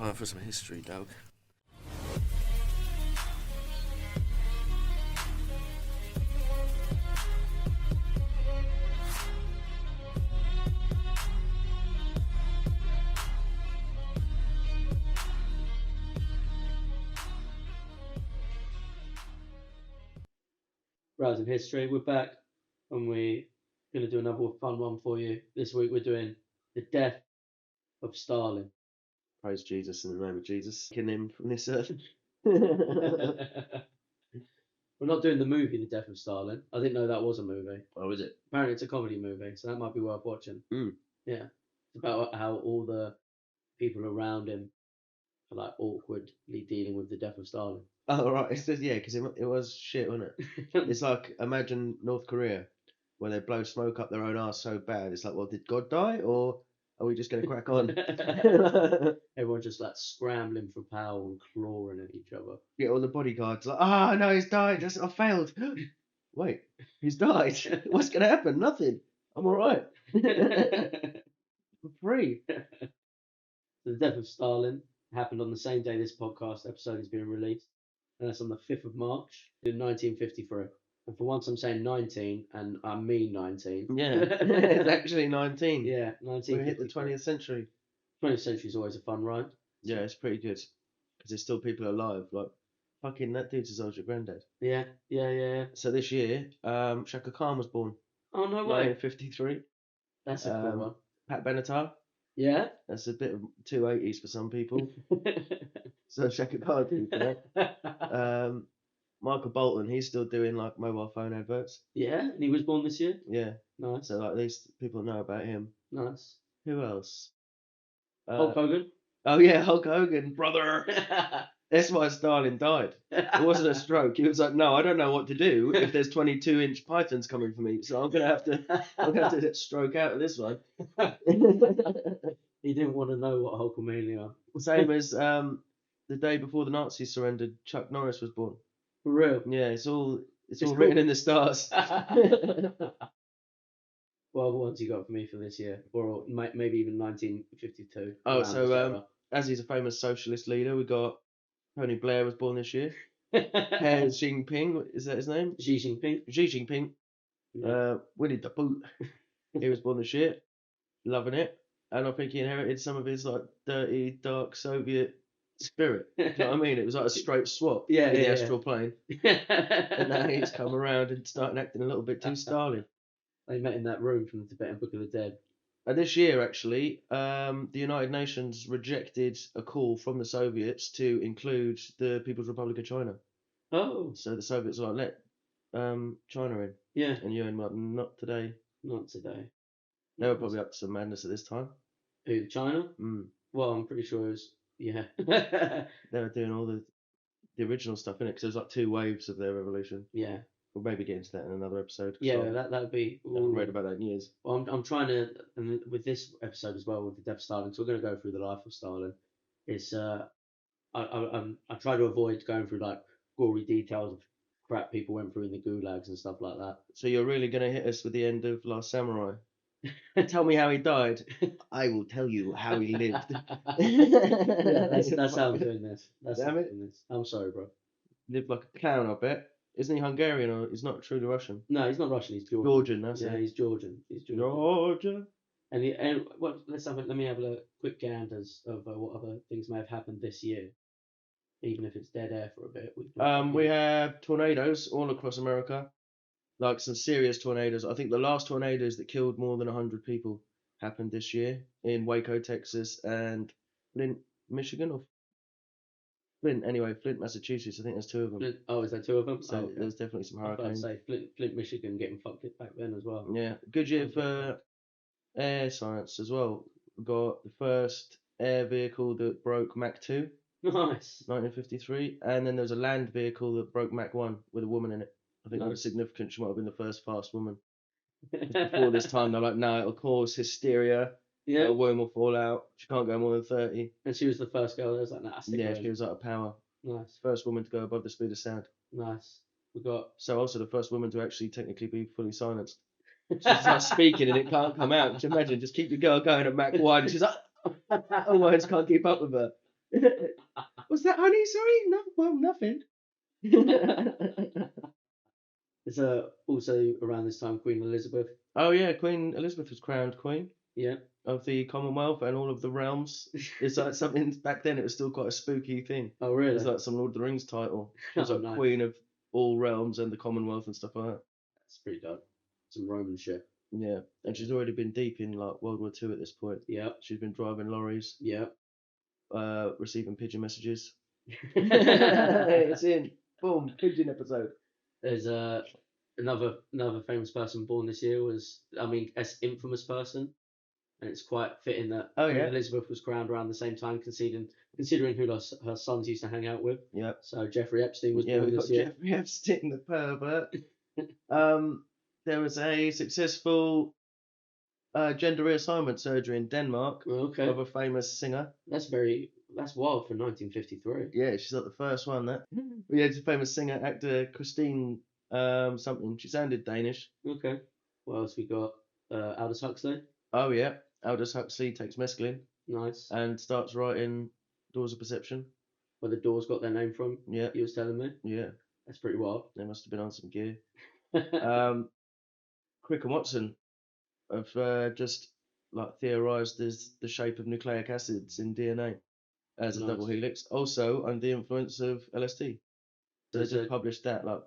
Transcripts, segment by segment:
Time for some history, dog. Rise in history. We're back, and we're going to do another fun one for you. This week we're doing the death of Stalin. Praise Jesus in the name of Jesus. Taking him from this earth. We're not doing the movie The Death of Stalin. I didn't know that was a movie. Oh, is it? Apparently it's a comedy movie, so that might be worth watching. Yeah. It's about how all the people around him are like awkwardly dealing with the death of Stalin. Oh, right. It's just, yeah, because it was shit, wasn't it? It's like, imagine North Korea, where they blow smoke up their own arse so bad. It's like, well, did God die, or are we just going to crack on? Everyone's just like scrambling for power and clawing at each other. Yeah, all the bodyguards like, oh, no, he's died. I failed. Wait, he's died. What's going to happen? Nothing. I'm all right. I'm free. The death of Stalin happened on the same day this podcast episode is being released, and that's on the 5th of March in 1953. And for once I'm saying 19, and I mean 19. Yeah, it's actually 19. Yeah, 19. We hit the 20th century. 20th century is always a fun ride. Yeah, it's pretty good. Because there's still people alive. Like, fucking that dude's as old as your granddad. Yeah. So this year, Shaka Khan was born. Oh, no way. 1953. That's a cool one. Pat Benatar. Yeah. That's a bit of 280s for some people. So Shaka Khan did that. Michael Bolton, he's still doing like mobile phone adverts. Yeah, and he was born this year? Yeah. Nice. So like at least people know about him. Nice. Who else? Hulk Hogan? Oh yeah, Hulk Hogan, brother. That's why Stalin died. It wasn't a stroke. He was like, no, I don't know what to do if there's 22-inch pythons coming for me. So I'm gonna have to stroke out of this one. He didn't want to know what Hulkamania. Same as the day before the Nazis surrendered, Chuck Norris was born. For real? Yeah, it's all written in the stars. What other ones you got for me for this year, or maybe even 1952? Oh, so as he's a famous socialist leader, we got Tony Blair was born this year. Xi Jinping, is that his name? Xi Jinping. Xi Jinping. Yeah. Winnie the Pooh. He was born this year. Loving it. And I think he inherited some of his like dirty, dark Soviet spirit. Do you know what I mean? It was like a straight swap in the astral plane. And now he's come around and started acting a little bit too Stalin. They met in that room from the Tibetan Book of the Dead. And this year, actually, the United Nations rejected a call from the Soviets to include the People's Republic of China. Oh. So the Soviets were like, let China in. Yeah. And UN were like, not today. Not today. They were probably up to some madness at this time. Who, China? Mm. Well, I'm pretty sure it was, yeah. They were doing all the original stuff in it, because there was like 2 waves of their revolution. Yeah. We'll maybe get into that in another episode. Yeah, that would be. I haven't read about that in years. Well, I'm trying to, and with this episode as well, with the death of Stalin, so we're going to go through the life of Stalin. It's I try to avoid going through like gory details of crap people went through in the gulags and stuff like that. So you're really going to hit us with the end of Last Samurai? Tell me how he died. I will tell you how he lived. Yeah, that's how I'm doing this. Damn it. I'm sorry, bro. Lived like a clown, I bet. Isn't he Hungarian, or he's not truly Russian? No, he's not Russian. He's Georgian. Georgian, that's it. Yeah, he's Georgian. Georgia. And well, let me have a quick ganders of what other things may have happened this year, even if it's dead air for a bit. We have tornadoes all across America, like some serious tornadoes. I think the last tornadoes that killed more than 100 people happened this year in Waco, Texas, and Flint, Michigan, or Flint, Massachusetts. I think there's 2 of them. Is there 2 of them? So there's definitely some hurricanes. I'd say Flint, Michigan getting fucked back then as well. Yeah, good year for air science as well. We got the first air vehicle that broke Mach 2. Nice. 1953, and then there was a land vehicle that broke Mach 1 with a woman in it. I think that was significant. She might have been the first fast woman. Before this time, they're like, no, it'll cause hysteria. Yeah. Her womb will fall out. She can't go more than 30. And she was the first girl that was like, nah, yeah, she was out of power. Nice. First woman to go above the speed of sound. Nice. We got. So also the first woman to actually technically be fully silenced. She's like speaking and it can't come out. Just imagine, just keep your girl going at Mach 1. She's like, her words can't keep up with her. Was that honey? Sorry, no, well, nothing. It's also around this time Queen Elizabeth. Oh yeah, Queen Elizabeth was crowned queen Yeah. of the Commonwealth and all of the realms. It's like something back then. It was still quite a spooky thing. Oh It really? was like some Lord of the Rings title. She was Oh, like nice. queen of all realms and the Commonwealth and stuff like that. That's pretty dope. Some Roman shit. Yeah, and she's already been deep in like World War II at this point. Yeah. She's been driving lorries, Yeah. receiving pigeon messages. It's in. Boom, pigeon episode. There's another famous person born this year was as infamous person, and it's quite fitting that Oh Queen yeah, Elizabeth was crowned around the same time, considering who her sons used to hang out with. yeah, So Jeffrey Epstein was yeah. born We've this got year. Jeffrey Epstein, the pervert. There was a successful gender reassignment surgery in Denmark Okay, of a famous singer. that's wild for 1953. Yeah, she's not the first one. That. But yeah, she's a famous singer, actor, Christine something. She sounded Danish. Okay, what else we got? Aldous Huxley. Oh yeah, Aldous Huxley takes mescaline Nice. and starts writing Doors of Perception. Where the Doors got their name from. Yeah, You was telling me. yeah. That's pretty wild. They must have been on some gear. Crick and Watson have just like theorized as the shape of nucleic acids in DNA as a Nice. double helix, also under the influence of LSD. So they just published that. Like,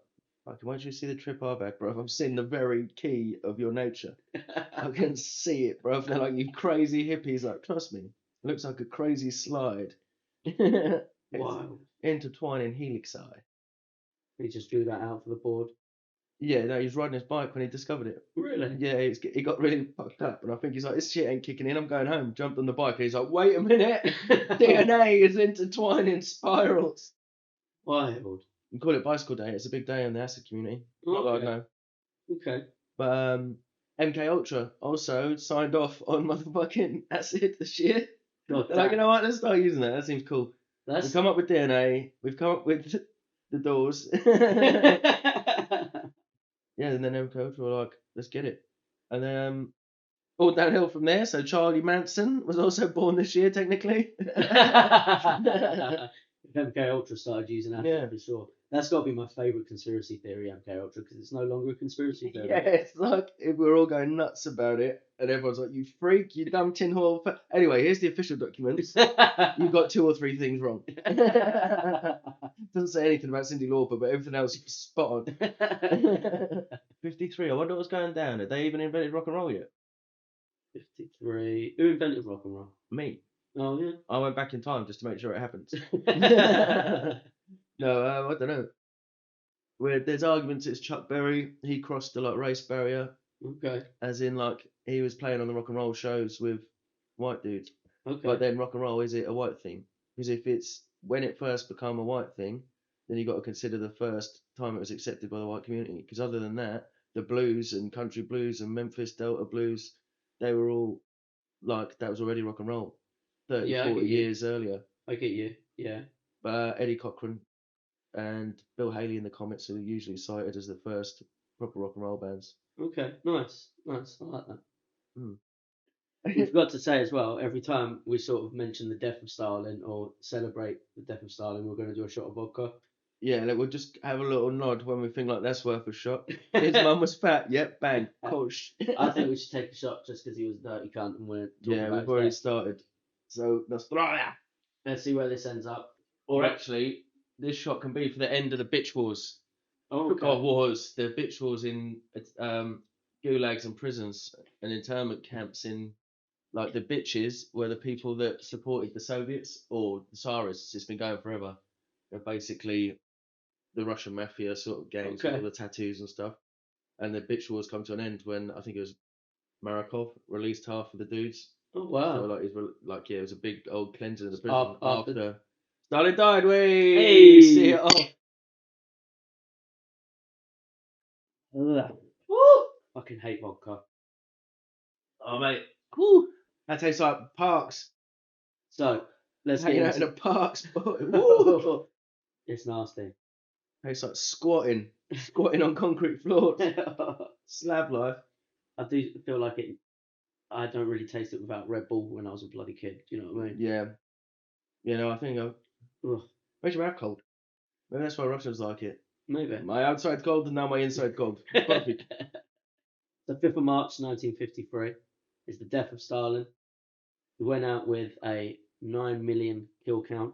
fucking, once you see the trip I've had, bro, I'm seeing the very key of your nature. I can see it, bro. They're like, you crazy hippies. Like, trust me, it looks like a crazy slide. Wow. Intertwining helixi. He just drew that out for the board. Yeah, no, he was riding his bike when he discovered it. Really? Yeah, he got really fucked up, and I think he's like, this shit ain't kicking in. I'm going home. Jumped on the bike, and he's like, wait a minute, DNA is intertwining spirals. Wild. We call it Bicycle Day. It's a big day in the acid community. Not that I Okay. know. Okay. But MK Ultra also signed off on motherfucking acid this year. God, They're like, you know what? Let's start using that. That seems cool. We've come up with DNA. We've come up with the doors. Yeah, and then MK Ultra were like, let's get it. And then all downhill from there. So Charlie Manson was also born this year, technically. If MK Ultra started using acid, Yeah. for sure. That's got to be my favourite conspiracy theory, MK Ultra, because it's no longer a conspiracy theory. Yeah, it's like if we're all going nuts about it, and everyone's like, "You freak, you dumb tinfoil." Anyway, here's the official documents. You've got 2 or 3 things wrong. Doesn't say anything about Cyndi Lauper, but everything else is spot on. 53. I wonder what's going down. Have they even invented rock and roll yet? 53. Who invented rock and roll? Me. Oh, yeah. I went back in time just to make sure it happens. No, I don't know. Where there's arguments, it's Chuck Berry. He crossed the like race barrier, Okay. as in like he was playing on the rock and roll shows with white dudes. Okay. But then rock and roll, is it a white thing? Because if it's when it first become a white thing, then you got to consider the first time it was accepted by the white community. Because other than that, the blues and country blues and Memphis Delta blues, they were all like that was already rock and roll 30, Yeah, I 40 get you. years earlier. I get you. Yeah. But Eddie Cochran and Bill Haley in the comics are usually cited as the first proper rock and roll bands. Okay. Nice. Nice. I like that. Mm. We forgot to say as well, every time we sort of mention the death of Stalin or celebrate the death of Stalin, we're going to do a shot of vodka. Yeah, like we'll just have a little nod when we think like that's worth a shot. His mum was fat. Yep, bang, kosh. I think we should take a shot just because he was a dirty cunt and we're talking about we've his already death. started. So Nostrovia. Let's see where this ends up. Or actually, this shot can be for the end of the bitch wars. Oh, okay. God, wars. The bitch wars in gulags and prisons and internment camps in. Like the bitches were the people that supported the Soviets or the Tsarists. It's been going forever. They're basically the Russian mafia sort of gangs with all the tattoos and stuff. And the bitch wars come to an end when I think it was Marakov released half of the dudes. Oh, wow. So like it was a big old cleansing of the prison After Stalin died. Hey! See it off. Woo! Fucking hate vodka. Oh mate, woo! That tastes like parks. So let's get Hanging out in into the parks, boy. Woo! It's nasty. Tastes like squatting on concrete floors. Slab life. I do feel like it. I don't really taste it without Red Bull when I was a bloody kid. Do you know what I mean? Yeah. You know, I think Ugh, makes you out cold. Maybe that's why Russians like it. maybe. My outside cold and now my inside cold. Perfect. The 5th of March 1953 is the death of Stalin. He went out with a 9 million kill count.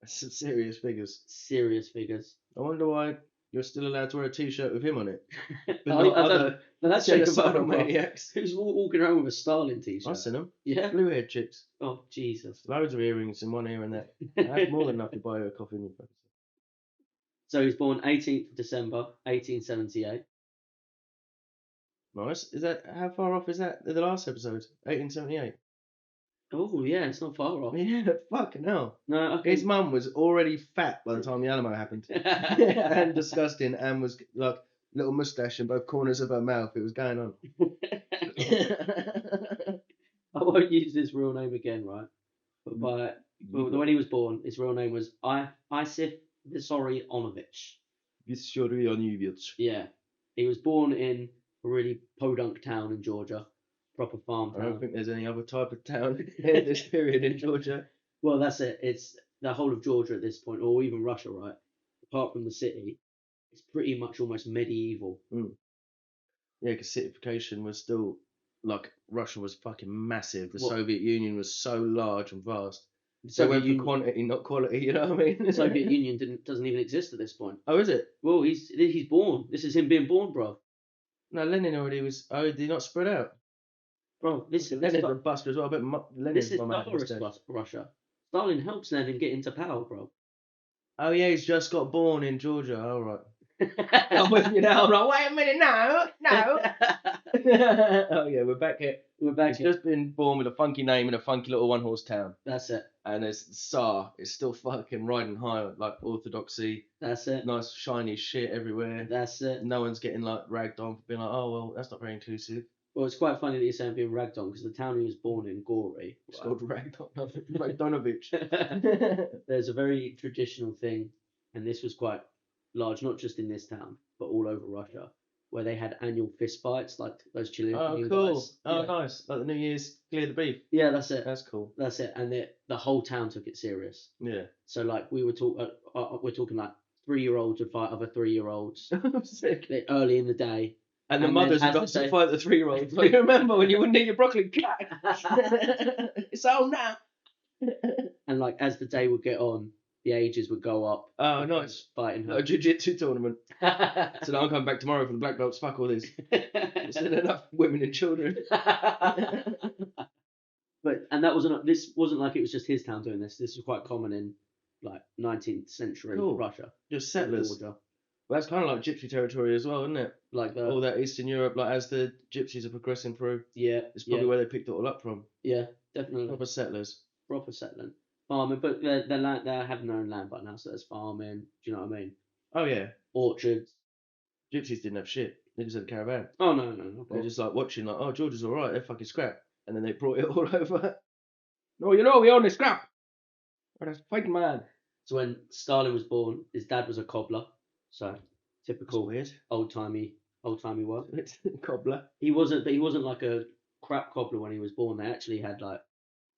That's some serious figures. Serious figures. I wonder why you're still allowed to wear a T-shirt with him on it, but I not don't other know. But that's Jacob genocidal Butler, bro. maniacs. Who's walking around with a Stalin I've t-shirt? seen them. Yeah. Blue-haired chicks. Oh Jesus. Loads of earrings in one ear and that. That's more than enough to buy you a coffee in your face. So he was born 18th of December 1878. Nice. Is that how far off is that? The last episode, 1878. Oh yeah, it's not far off. Yeah, fucking hell. No, okay. His mum was already fat by the time the Alamo happened, and disgusting, and was like little moustache in both corners of her mouth. It was going on. I won't use his real name again, right? But when he was born, his real name was Isif Vissarionovich. Vissarionovich. Yeah. He was born in a really podunk town in Georgia, proper farm I don't town. think there's any other type of town in this period in Georgia. Well, that's it. It's the whole of Georgia at this point, or even Russia, right? Apart from the city, it's pretty much almost medieval. Yeah, because citification was still like Russia was fucking massive. The What? Soviet Union was so large and vast. The They Soviet went for Union, quantity, not quality. You know what I mean? the Soviet Union doesn't even exist at this point. Oh, is it? Well, he's born. This is him being born, bro. No, Lenin already was. Oh, did he not spread out? Bro, this Lenin's a buster as well. I bet Lenin's this is mum had Tsarist mustache. Russia. Stalin helps Lenin get into power, bro. Oh yeah, he's just got born in Georgia. All right. I'm with you now. I'm like, wait a minute, no. Oh yeah, we're back here. We're back He's here. just been born with a funky name in a funky little one-horse town, That's it. and there's Tsar is still fucking riding high, like orthodoxy. That's it. Nice shiny shit everywhere. That's it. No one's getting like ragged on for being like, oh well, that's not very inclusive. Well, it's quite funny that you're saying being ragged on because the town he was born in, Gory, It's right? called ragged on, Ragdonovich. There's a very traditional thing, and this was quite large, not just in this town, but all over Russia, where they had annual fist fights, like those Chilean Oh guys. cool. Oh Yeah. nice. Like the New Year's clear the beef. Yeah, that's it. That's cool. That's it. And the whole town took it serious. Yeah. So like we're talking like 3-year-olds would fight other 3-year-olds Sick. early in the day. And the And mothers then have as got the to day- fight the 3-year-olds. Like, you remember when you wouldn't eat your broccoli? It's on now. And like as the day would get on, the ages would go up. Oh, nice. Fighting A her. jiu-jitsu tournament. So now I'm coming back tomorrow for the black belts. Fuck all this. There's enough women and children. And this wasn't like it was just his town doing this. This was quite common in like 19th century Cool. Russia. Just settlers. Georgia. Well, that's kind of like gypsy territory as well, isn't it? Like All that Eastern Europe, like as the gypsies are progressing through, yeah, it's probably where they picked it all up from. yeah, definitely Proper settlers. proper settling, farming. But they're land, they have their own land by now, so there's farming. Do you know what I mean? Oh yeah. Orchards. Gypsies didn't have shit. They just had a caravan. Oh no. They're just like watching, like, oh, Georgia's all right. They're fucking scrap, and then they brought it all over. No, you know we only scrap. What a fighting man. So when Stalin was born, his dad was a cobbler. So typical Weird. old timey work. Cobbler. He wasn't like a crap cobbler when he was born. They actually had like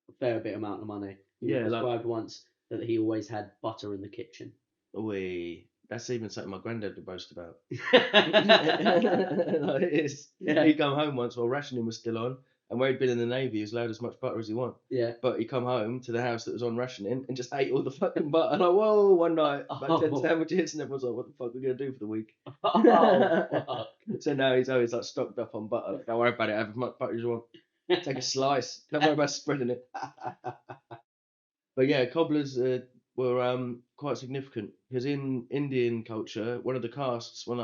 a fair bit amount of money. He Yeah, described once that he always had butter in the kitchen. Wee. That's even something my granddad would boast about. Yeah. Like, it is. Yeah. He'd come home once while rationing was still on, and where he'd been in the Navy, he was allowed as much butter as he wanted. Yeah. But he come home to the house that was on rationing and just ate all the fucking butter. And like, whoa, one night, about 10 sandwiches, and everyone's like, what the fuck are we going to do for the week? Oh, fuck. So now he's always like stocked up on butter. Like, don't worry about it, have as much butter as you want. Take a slice. Don't worry about spreading it. But yeah, cobblers were quite significant because in Indian culture, one of the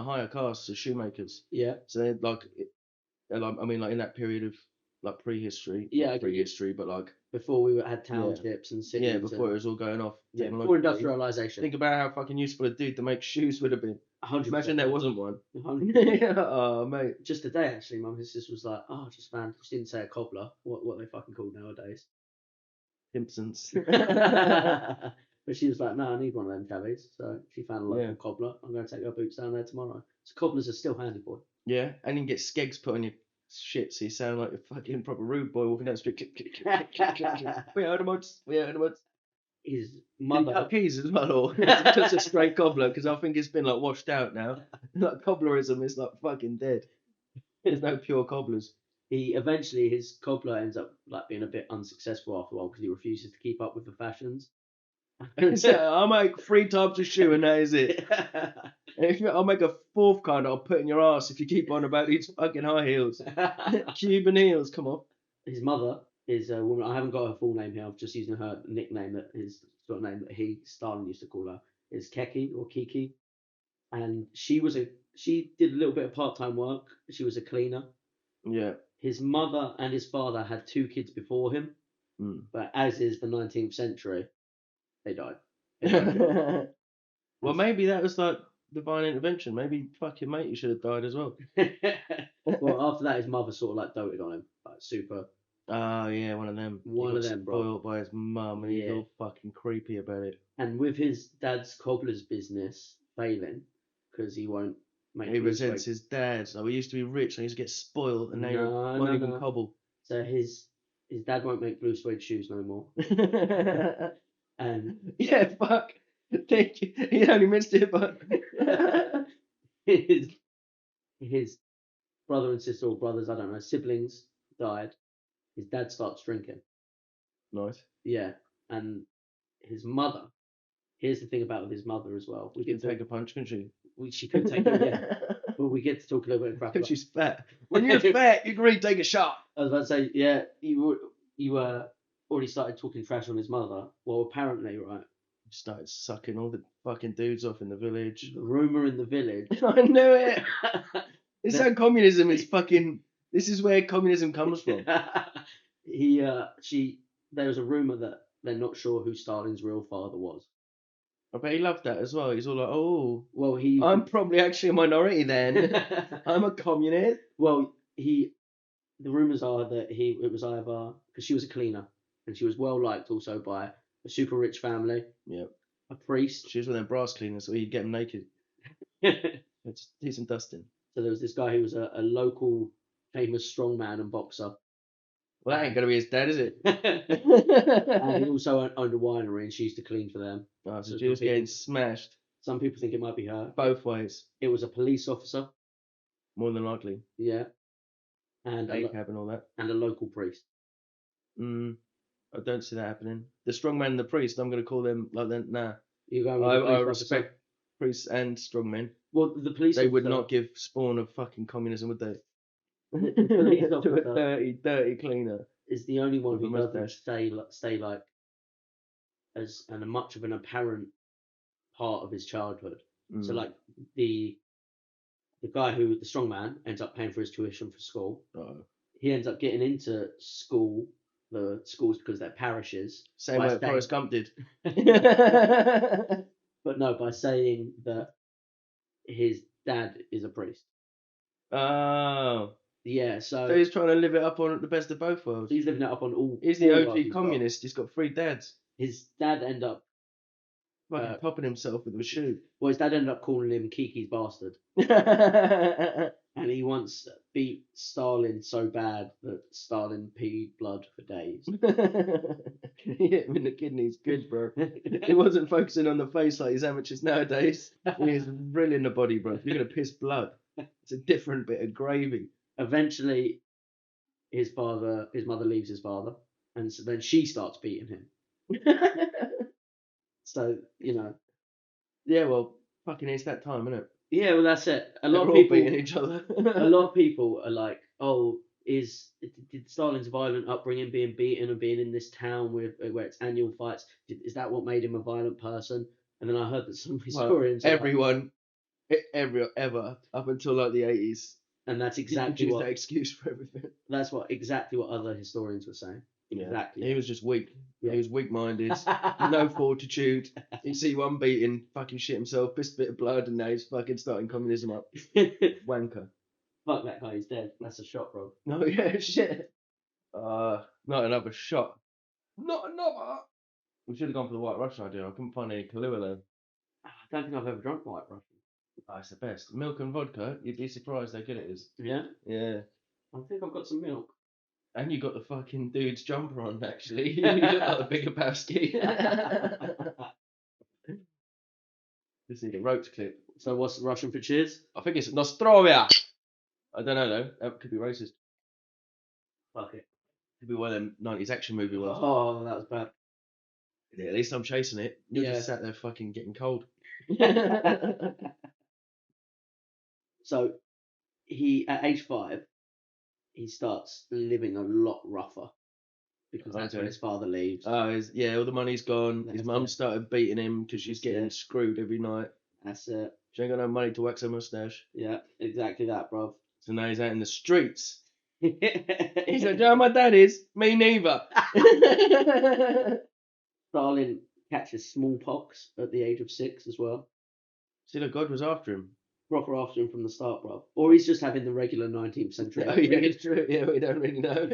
higher castes are shoemakers. Yeah. So they're like in that period of like prehistory. Yeah, Not prehistory, but like Before we had townships and cities. yeah, before it was all going off. before technologically. industrialization. Think about how fucking useful a dude to make shoes would have been. 100%. Imagine there wasn't one. 100%. Oh mate, Just today, actually, my missus was like, "Oh, just didn't say a cobbler. What they fucking called nowadays." Simpsons. But she was like, "No, I need one of them cabbies." So she found a local Yeah. cobbler. I'm going to take her boots down there tomorrow. So cobblers are still handy, boy. Yeah, and you can get skegs put on your shit, so you sound like a fucking proper rude boy walking down the street. Click, click, click, click, click, click. We heard him once. We heard him once. His Did he mother. cut keys as well, or just a straight cobbler? Because I think it's been like washed out now. Like cobblerism is like fucking dead. There's no pure cobblers. Eventually his cobbler ends up like being a bit unsuccessful after a while because he refuses to keep up with the fashions. So I'll make 3 types of shoe and that is it. And I'll make a 4th kind I'll put in your ass if you keep on about these fucking high heels. Cuban heels, come on. His mother is a woman. I haven't got her full name here. I'm just using her nickname that his sort of name that Stalin used to call her is Keki or Kiki, and she did a little bit of part-time work. She was a cleaner. Yeah. His mother and his father had 2 kids before him, but as is the 19th century, they died. Well, maybe that was like divine intervention. Maybe fucking mate, you should have died as well. Well, after that, his mother sort of like doted on him, like super. Oh yeah, one of them. One He of got them, bro. spoiled by his mum, and he's Yeah. all fucking creepy about it. And with his dad's cobbler's business failing, because he won't make. He resents his dad. So he used to be rich, and he used to get spoiled, and they won't even cobble. So his dad won't make blue suede shoes no more. And yeah, fuck. Thank you. He only missed it, but his brother and sister or brothers, I don't know, siblings died. His dad starts drinking. Nice. Yeah, and his mother. Here's the thing about his mother as well. We can take a punch, couldn't she? She could take it, yeah. But we get to talk a little bit of crap. Because she's fat. When you're fat, you can really take a shot. I was about to say, yeah, you already started talking trash on his mother. Well, apparently, right. Started sucking all the fucking dudes off in the village. The rumour in the village. I knew it. It's how communism is fucking. This is where communism comes from. There was a rumour that they're not sure who Stalin's real father was. I bet he loved that as well. He's all like, oh, well, I'm probably actually a minority then. I'm a communist. Well, the rumours are that it was either because she was a cleaner and she was well liked also by a super rich family. Yep. A priest. She was one of them brass cleaners, so he'd get them naked. Just do some dusting. So there was this guy who was a local famous strongman and boxer. Well, that ain't gonna be his dad, is it? And he also owned a winery, and she used to clean for them. Oh, so she was getting smashed. Some people think it might be her. Both ways. It was a police officer. More than likely. Yeah. And ACAB and all that. And a local priest. I don't see that happening. The strongman and the priest, I'm gonna call them like that. Nah. I respect priests and strongmen. Well, the police. They would not give spawn of fucking communism, would they? The police officer to a dirty cleaner is the only one with who a doesn't mustache. stay like as much of an apparent part of his childhood. So like the guy who the strongman ends up paying for his tuition for school. He ends up getting into the schools because they're parishes. Same way Forrest Gump did. But no, by saying that his dad is a priest. Oh. Yeah, so he's trying to live it up on the best of both worlds. He's living it up on all. He's the OG communist. He's got 3 dads. His dad ended up fucking popping himself with a shoe. Well, his dad ended up calling him Kiki's bastard. And he once beat Stalin so bad that Stalin peed blood for days. He hit him in the kidneys. Good, bro. He wasn't focusing on the face like these amateurs nowadays. He was really in the body, bro. If you're going to piss blood, it's a different bit of gravy. Eventually, his mother leaves his father, and so then she starts beating him. So, Yeah, well, fucking it's that time, isn't it? Yeah, well, that's it. A lot They're of people all beating each other. A lot of people are like, oh, did Stalin's violent upbringing, being beaten and being in this town where it's annual fights, is that what made him a violent person? And then I heard that some historians... everyone ever, up until like the 80s. And that's exactly that excuse for everything. That's exactly what other historians were saying. Exactly. Yeah. He was just weak. Yeah. He was weak-minded. No fortitude. You see one beating, fucking shit himself, pissed a bit of blood, and now he's fucking starting communism up. Wanker. Fuck that guy, he's dead. That's a shot, bro. No, yeah, shit. Not another shot. Not another. We should have gone for the White Russian idea. I couldn't find any Kahlua though. I don't think I've ever drunk White Russian. Oh, it's the best. Milk and vodka. You'd be surprised how good it is. Yeah? Yeah. I think I've got some milk. And you got the fucking dude's jumper on, actually. You look like the bigger Bowski. Just need a ropes clip. So what's Russian for cheers? I think it's Nostrovia. I don't know, though. That could be racist. Fuck it. Could be one of them 90s action movie ones. Oh, that was bad. Yeah, at least I'm chasing it. You're Yeah. just sat there fucking getting cold. So he, at age 5, he starts living a lot rougher because that's when Okay. his father leaves. Oh, yeah, all the money's gone. His That's mum it. started beating him because she's That's getting it. screwed every night. That's it. She ain't got no money to wax her mustache. Yeah, exactly that, bruv. So now he's out in the streets. He's like, Stalin "Do you know what my dad is? Me neither." catches smallpox at the age of 6 as well. See, look, God was after him. Proper after him from the start, bruv. Or he's just having the regular 19th century. Oh, yeah, it's true. Yeah, we don't really know.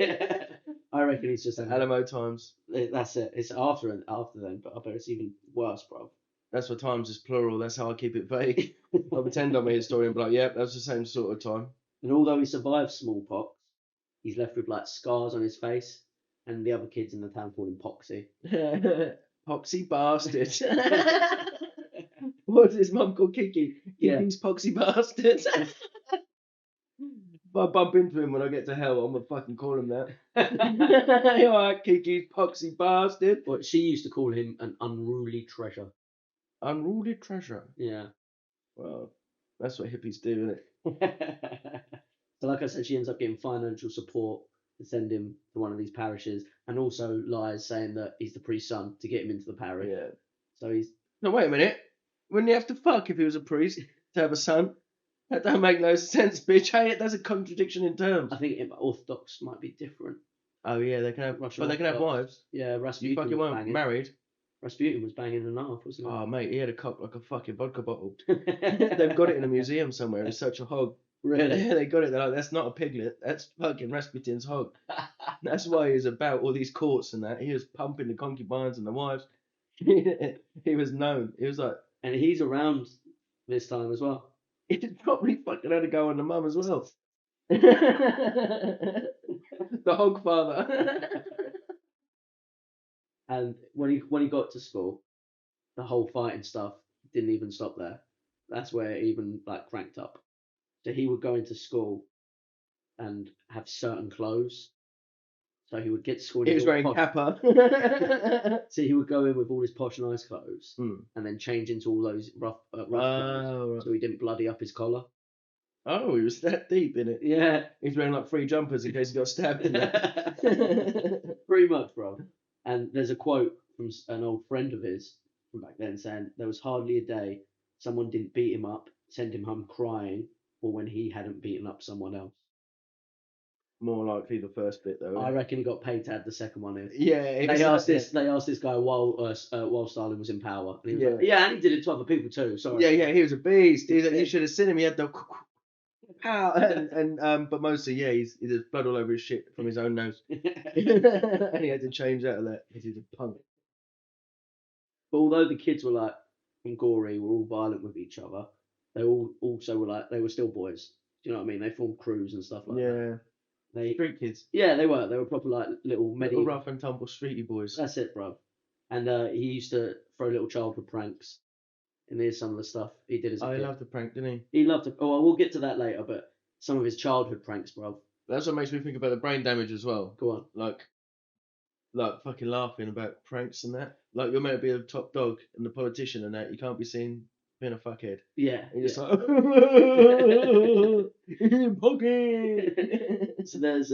I reckon he's just having. Alamo times. That's it. It's after then, but I bet it's even worse, bruv. That's what times is plural. That's how I keep it vague. I pretend I'm a historian, but like, yep, that's the same sort of time. And although he survives smallpox, he's left with like scars on his face, and the other kids in the town call him Poxy. Poxy bastard. What's his mum called Kiki? Yeah. Kiki's poxy bastard. If I bump into him when I get to hell, I'm gonna fucking call him that. You alright, Kiki's poxy bastard? But she used to call him an unruly treasure. Unruly treasure. Yeah. Well, that's what hippies do, isn't it? So like I said, she ends up getting financial support to send him to one of these parishes, and also lies saying that he's the priest's son to get him into the parish. Yeah. So he's. No, wait a minute. Wouldn't he have to fuck if he was a priest to have a son? That don't make no sense, bitch. Hey, that's a contradiction in terms. I think Orthodox might be different. Oh yeah, they can have, Russian but they can have Orthodox. wives. Yeah, You Rasputin fucking was weren't banging. married. Rasputin was banging and a half, wasn't he? Oh mate, he had a cock like a fucking vodka bottle. They've got it in a museum somewhere. It's such a hog. Really? Yeah, they got it. They're like, that's not a piglet. That's fucking Rasputin's hog. That's why he was about all these courts and that. He was pumping the concubines and the wives. He was known. He was like, And he's around this time as well. he probably fucking had a go on the mum as well. The hog father. And when he got to school, the whole fighting stuff didn't even stop there. That's where it even like cranked up. So he would go into school and have certain clothes. So he would get to school. He was wearing posh. kappa. So he would go in with all his posh nice clothes Hmm. and then change into all those rough clothes, Right. so he didn't bloody up his collar. Oh, he was that deep in it. Yeah. He's wearing like 3 jumpers in case he got stabbed in that. Pretty much, bro. And there's a quote from an old friend of his from back then saying, "There was hardly a day someone didn't beat him up, send him home crying, or when he hadn't beaten up someone else." More likely the first bit though. I reckon he got paid to add the second one in. Yeah. They asked this guy while Stalin was in power. And he was like, yeah, and he did it to other people too. Sorry. Yeah, he was a beast. You should have seen him. He had the pow, and but mostly, yeah, he's there's blood all over his shit from his own nose, and he had to change out of that because he's a punk. But although the kids were like and gory, were all violent with each other, they all also were like they were still boys. Do you know what I mean? They formed crews and stuff like that. They street kids. Yeah, they were. They were proper like little rough and tumble streety boys. That's it, bro. And he used to throw little childhood pranks. And here's some of the stuff he did as a kid. He loved the prank, didn't he? He loved it. Oh, well, we'll get to that later, but some of his childhood pranks, bro. That's what makes me think about the brain damage as well. Go on. Like fucking laughing about pranks and that. Like you're meant to be a top dog and the politician and that. You can't be seen being a fuckhead. Yeah. And you're just like, poking. So there's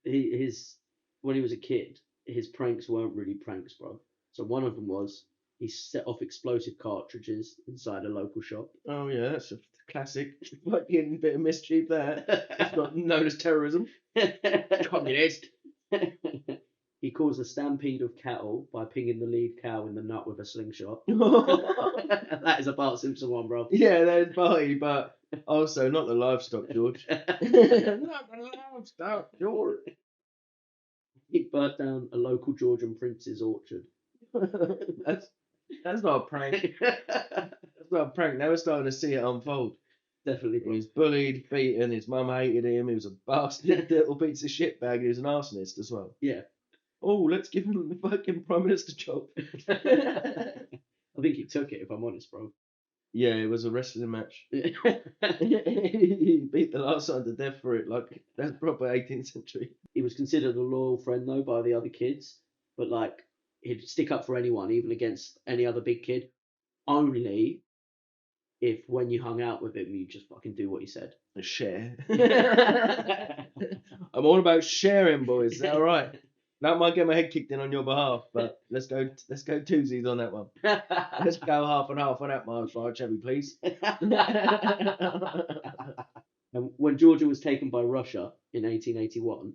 his when he was a kid, his pranks weren't really pranks, bro. So one of them was he set off explosive cartridges inside a local shop. Oh yeah, that's a classic fucking bit of mischief there. It's not known as terrorism. Communist. He caused a stampede of cattle by pinging the lead cow in the nut with a slingshot. That is a Bart Simpson one, bro. Yeah, there's Barty, but also not the livestock, George. Not the livestock, George. He burnt down a local Georgian prince's orchard. That's not a prank. That's not a prank. Now we're starting to see it unfold. Definitely, He bro. was bullied, beaten. His mum hated him. He was a bastard, little piece of shit bag. He was an arsonist as well. Yeah. Oh, let's give him the fucking prime minister job. I think he took it, if I'm honest, bro. Yeah, it was a wrestling match. He beat the last one to death for it. Like, that's proper 18th century. He was considered a loyal friend though by the other kids, but like he'd stick up for anyone, even against any other big kid. Only if when you hung out with him, you just fucking do what he said. Share. I'm all about sharing, boys. Is that all right? Don't mind getting my head kicked in on your behalf, but let's go twosies on that one. Let's go half and half on that Mars bar, Chevy, please. And when Georgia was taken by Russia in 1881,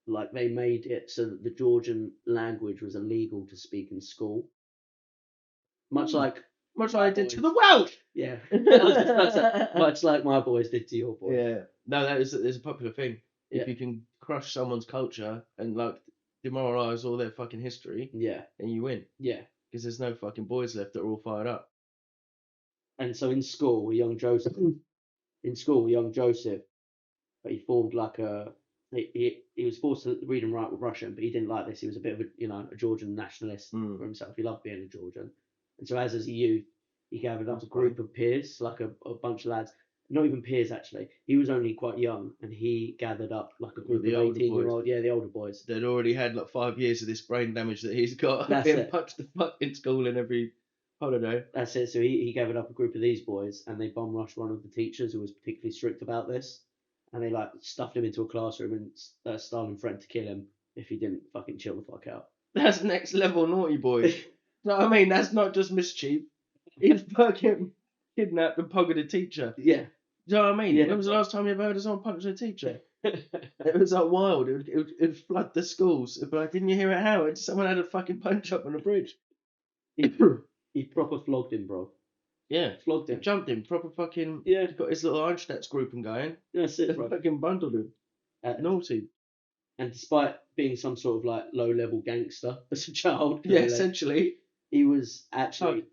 like they made it so that the Georgian language was illegal to speak in school. Much like Much my like I did to boys. the Welsh. Yeah. I was just about to say, much like my boys did to your boys. Yeah. No, there's a popular thing. If Yeah. you can crush someone's culture and like demoralise all their fucking history, Yeah. then you win. Yeah. Because there's no fucking boys left that are all fired up. And so in school, young Joseph, but he formed like a. He was forced to read and write with Russian, but he didn't like this. He was a bit of a Georgian nationalist for himself. He loved being a Georgian, and so as a youth, he gathered up a group of peers, like a bunch of lads. Not even peers actually. He was only quite young, and he gathered up like a group The of older 18-year-old. Yeah, the older boys. They'd already had like 5 years of this brain damage that he's got. That's Being it. punched the fuck in school and every holiday. That's it. So he gathered up a group of these boys, and they bomb rushed one of the teachers who was particularly strict about this, and they like stuffed him into a classroom, and Stalin threatened to kill him if he didn't fucking chill the fuck out. That's next level naughty boy. You know what I mean? That's not just mischief. He's fucking kidnapped and pocketed a teacher. Yeah. Do you know what I mean? Yeah. When was the last time you ever heard of someone punching a teacher? It was like wild. It would flood the schools. It'd be like, didn't you hear it, Howard? Someone had a fucking punch up on a bridge. He proper flogged him, bro. Yeah. Flogged He him. jumped him. Proper fucking. Yeah. Got his little Einstein's grouping going. That's it, bro. Fucking bundled him. Naughty. And despite being some sort of like low-level gangster as a child, Yeah, essentially. he was actually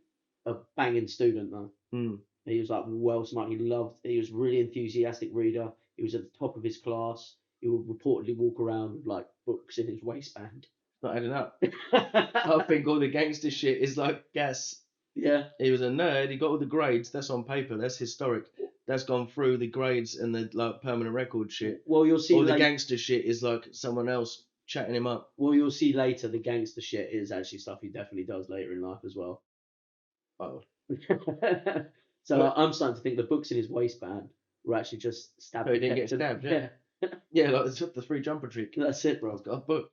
a banging student though. Mm. He was like well smart. He was a really enthusiastic reader. He was at the top of his class. He would reportedly walk around with like books in his waistband. Not adding up. I think all the gangster shit is like gas. Yeah. He was a nerd. He got all the grades. That's on paper. That's historic. That's gone through the grades and the like permanent record shit. Well, you'll see. All the gangster shit is like someone else chatting him up. Well, you'll see later. The gangster shit is actually stuff he definitely does later in life as well. Oh. So I'm starting to think the books in his waistband were actually just stabbed. So he didn't get stabbed. Yeah. Yeah, like the free jumper trick. That's it, bro. He's got a book.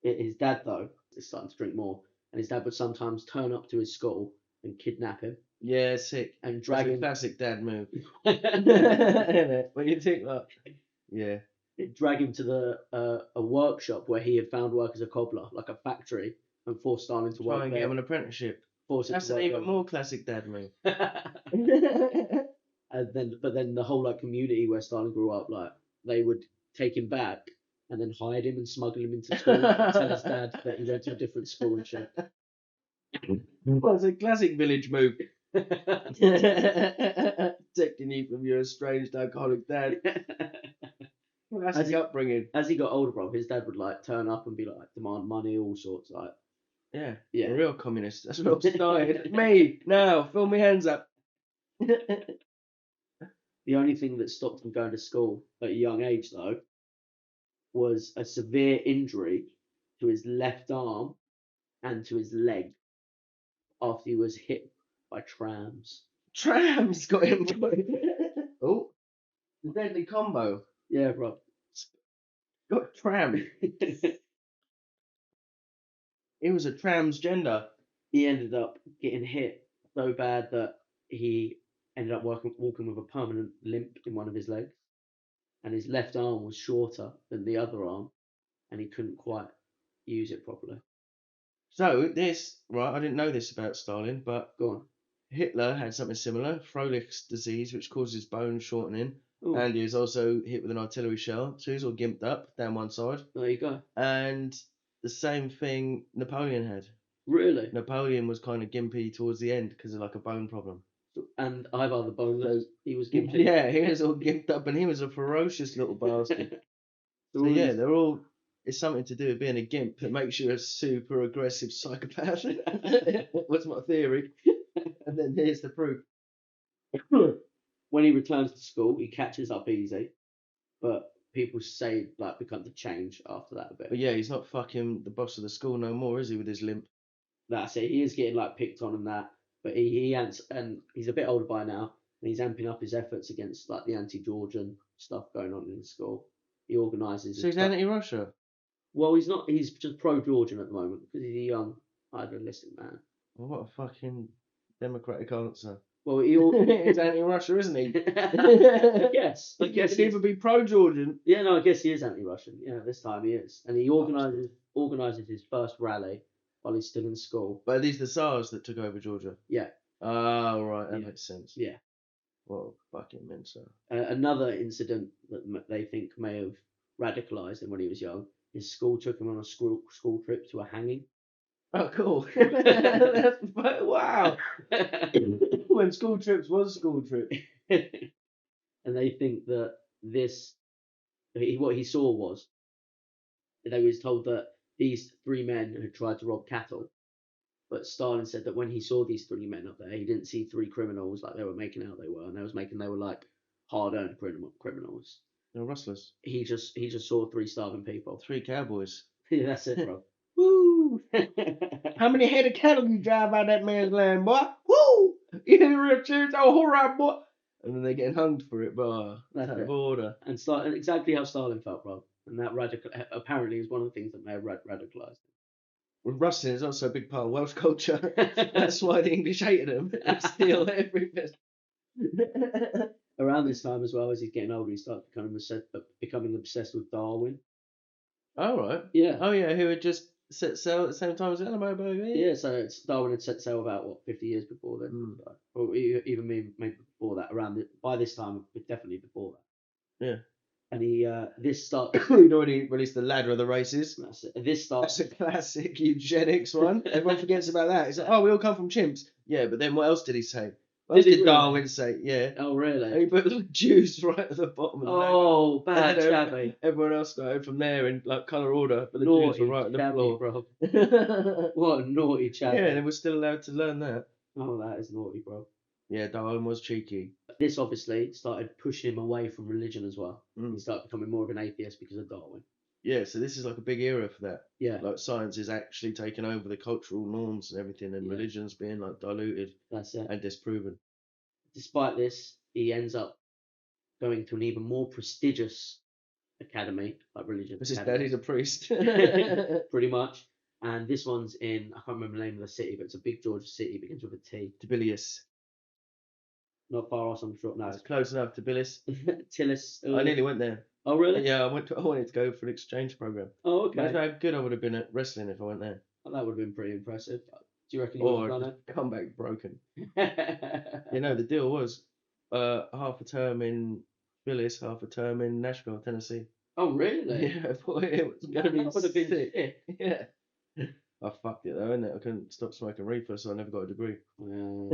His dad though is starting to drink more, and his dad would sometimes turn up to his school and kidnap him. Yeah, sick. And drag him. Classic dad move. When you think that. Yeah. Drag him to a workshop where he had found work as a cobbler, like a factory, and force Stalin to work Try and there. get him an apprenticeship. That's an even more classic dad move. And then the whole like community where Stalin grew up, like they would take him back and then hide him and smuggle him into school and tell his dad that he went to a different school and shit. Well, it's a classic village move. Protecting you from your estranged alcoholic dad. Classic upbringing. As he got older, bro, his dad would like turn up and be like demand money, all sorts, like. Yeah, yeah, a real communist. That's what I started. Me now, fill me hands up. The only thing that stopped him going to school at a young age, though, was a severe injury to his left arm and to his leg after he was hit by trams. Trams got him. Oh, the deadly combo. Yeah, bro. Got tram. He was a transgender. He ended up getting hit so bad that he ended up walking with a permanent limp in one of his legs, and his left arm was shorter than the other arm, and he couldn't quite use it properly. So this, right, I didn't know this about Stalin, but Go on. Hitler had something similar, Froehlich's disease, which causes bone shortening. Ooh. And he was also hit with an artillery shell, so he's all gimped up down one side. There you go. And the same thing Napoleon had. Really? Napoleon was kind of gimpy towards the end because of like a bone problem. And Ivar the Boneless, he was gimped. Yeah, he was all gimped up, and he was a ferocious little bastard. So yeah, they're all. It's something to do with being a gimp that makes you a super aggressive psychopath. What's my theory? And then here's the proof. When he returns to school, he catches up easy, but people say like becomes a change after that a bit. But yeah, he's not fucking the boss of the school no more, is he? With his limp. That's it. He is getting like picked on and that, but and he's a bit older by now, and he's amping up his efforts against like the anti-Georgian stuff going on in the school. He organises. So he's anti-Russia. Well, he's not. He's just pro-Georgian at the moment because he's a young, idealistic man. Well, what a fucking democratic answer. Well, he's anti-Russia, isn't he? I guess. He could either be pro-Georgian. Yeah, no, I guess he is anti-Russian. Yeah, this time he is, and he organises his first rally while he's still in school. But are these the Tsars that took over Georgia? Yeah. Oh, right, that makes sense. Yeah. What a fucking mensa. Another incident that they think may have radicalised him when he was young. His school took him on a school trip to a hanging. Oh, cool. Wow. When school trips was school trips. And they think that what he saw was, they was told that these three men had tried to rob cattle. But Stalin said that when he saw these three men up there, he didn't see three criminals like they were making out they were, and they were like hard-earned criminals. They're rustlers. He just saw three starving people. Three cowboys. Yeah, that's it, bro. Woo! How many head of cattle you drive out that man's land, boy? Woo! You hear the real cheers? Oh, all right, boy. And then they're getting hung for it, but out of order. And exactly how Stalin felt, bro. And that apparently is one of the things that may have radicalised. Well, rustling is also a big part of Welsh culture. That's why the English hated them. They steal everything. Around this time as well, as he's getting older, he started becoming obsessed with Darwin. Oh, right. Yeah. Oh, yeah, who had just set sail at the same time as Elmo, baby. Yeah, so Darwin had set sail about, 50 years before then? Or even maybe before that, by this time, definitely before that. Yeah. And he, this started... He'd already released the ladder of the races. That's it. That's a classic eugenics one. Everyone forgets about that. It's like, oh, we all come from chimps. Yeah, but then what else did he say? What else did Darwin say? Yeah. Oh, really? And he put the Jews right at the bottom of the ladder. Oh, bad chabby. Everyone else started from there in like colour order, but the naughty Jews were right on the floor. Bro. What a naughty chabby. Yeah, and they were still allowed to learn that. Oh, that is naughty, bro. Yeah, Darwin was cheeky. This obviously started pushing him away from religion as well. He started becoming more of an atheist because of Darwin. Yeah, so this is like a big era for that. Yeah. Like science is actually taking over the cultural norms and everything, and religion's being like diluted. That's it. And disproven. Despite this, he ends up going to an even more prestigious academy, like religious. Because his daddy's a priest. Pretty much. And this one's in, I can't remember the name of the city, but it's a big Georgia city. It begins with a T. Tbilisi. Not far off, I'm sure. No, it's close enough. Tbilisi. Tillis. I nearly went there. Oh, really? Yeah, I wanted to go for an exchange program. Oh, okay. Imagine how good I would have been at wrestling if I went there. Well, that would have been pretty impressive. Do you reckon you would have done it? Come back broken. The deal was half a term in Tbilisi, half a term in Nashville, Tennessee. Oh, really? Yeah, boy, it was going to be would have been sick. Yeah. I fucked it though, innit? I couldn't stop smoking reefer, so I never got a degree. That'll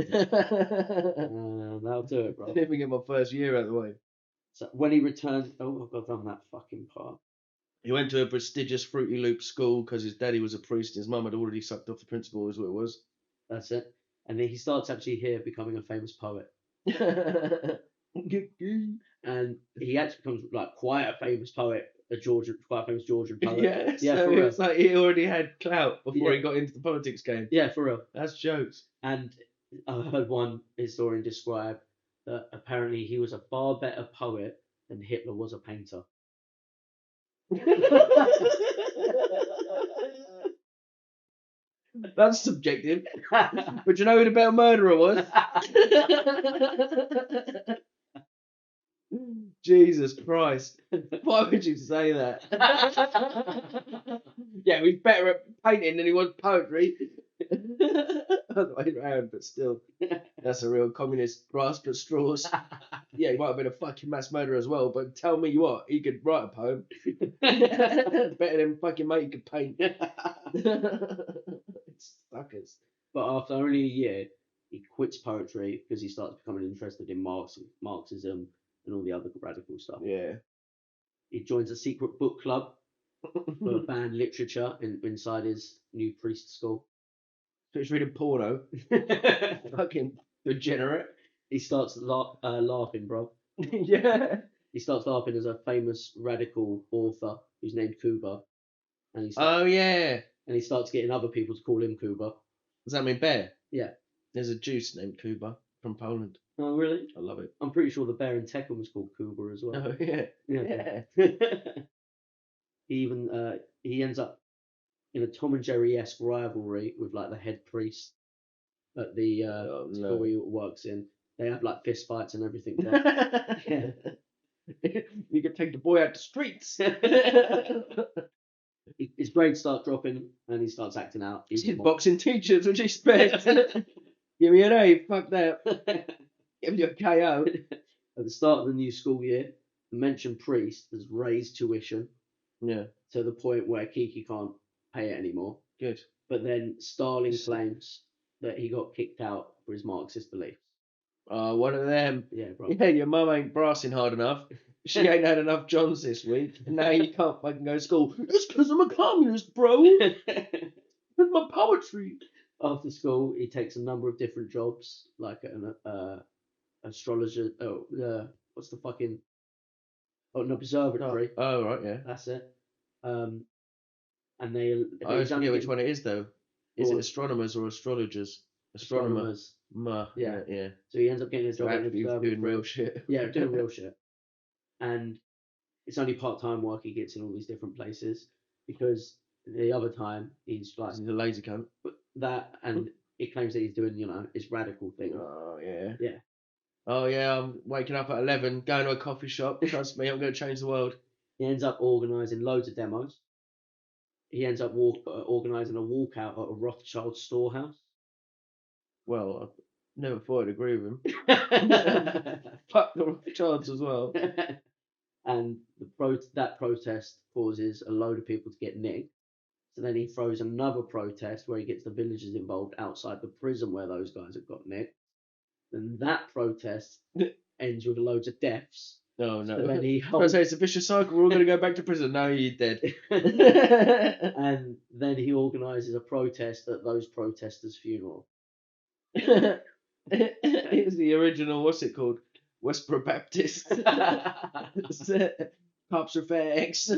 do it, bro. I didn't even get my first year out of the way. So when he returned, I've got done that fucking part. He went to a prestigious Fruity Loop school because his daddy was a priest. His mum had already sucked off the principal, is what it was. That's it. And then he starts actually here becoming a famous poet. And he actually becomes like quite a famous poet, quite a famous Georgian poet. Yeah, yeah. So For it real. was like he already had clout before he got into the politics game. Yeah, for real. That's jokes. And I heard one historian describe that apparently he was a far better poet than Hitler was a painter. That's subjective. But you know who the better murderer was? Jesus Christ. Why would you say that? Yeah, he's better at painting than he was poetry. Other way around, but still. That's a real communist grasp at straws. Yeah, he might have been a fucking mass murderer as well, but tell me what, he could write a poem. Better than fucking mate he could paint. It's suckers. But after only a year, He quits poetry because he starts becoming interested in Marxism and all the other radical stuff. Yeah. He joins a secret book club for banned literature inside his new priest school. So he's reading porno. Fucking degenerate. He starts laughing, bro. Yeah. He starts laughing as a famous radical author who's named Kuba, and Oh yeah. he starts getting other people to call him Kuba. Does that mean bear? Yeah. There's a juice named Kuba from Poland. Oh really? I love it. I'm pretty sure the bear in Tekken was called Kuba as well. Oh yeah. Yeah. Yeah. He even he ends up in a Tom and Jerry-esque rivalry with like the head priest at the Oh, school no. he works in. They have like fist fights and everything there. Yeah. You can take the boy out the streets. His grades start dropping and he starts acting out. His even more. boxing teachers, which he expect. Give me an A, fuck that. Give me a KO. At the start of the new school year, the mentioned priest has raised tuition Yeah, to the point where Kiki can't pay it anymore. good. But then Stalin claims that he got kicked out for his Marxist beliefs. Oh, one of them. Yeah, bro. Yeah, your mum ain't brassing hard enough. She ain't had enough Johns this week. And now you can't fucking go to school. It's because I'm a communist, bro. With my poetry. After school, he takes a number of different jobs, like an astrologer. What's the fucking? Oh, an observatory. Oh, right, yeah. That's it. And they. I always forget which one it is, though. Is Go it on. astronomers or astrologers? Astronomers. Yeah, yeah. So he ends up getting a So job at an actually observatory. doing real shit. Yeah, doing real shit. And it's only part-time work he gets in all these different places because the other time he's like He's a lazy cunt. that, and he claims that he's doing, his radical thing. Oh, yeah. Yeah. Oh, yeah, I'm waking up at 11, going to a coffee shop. Trust me, I'm going to change the world. He ends up organising loads of demos. He ends up organising a walkout at a Rothschild storehouse. Well, I never thought I'd agree with him. Fuck the Rothschilds as well. And that protest causes a load of people to get nicked. So then he throws another protest where he gets the villagers involved outside the prison where those guys have got nicked. Then that protest ends with loads of deaths. Oh, no. So then he I was say it's a vicious cycle. We're all going to go back to prison. No, you're dead. And then he organises a protest at those protesters' funeral. It's the original, what's it called? Westboro Baptist. Cops are fakes.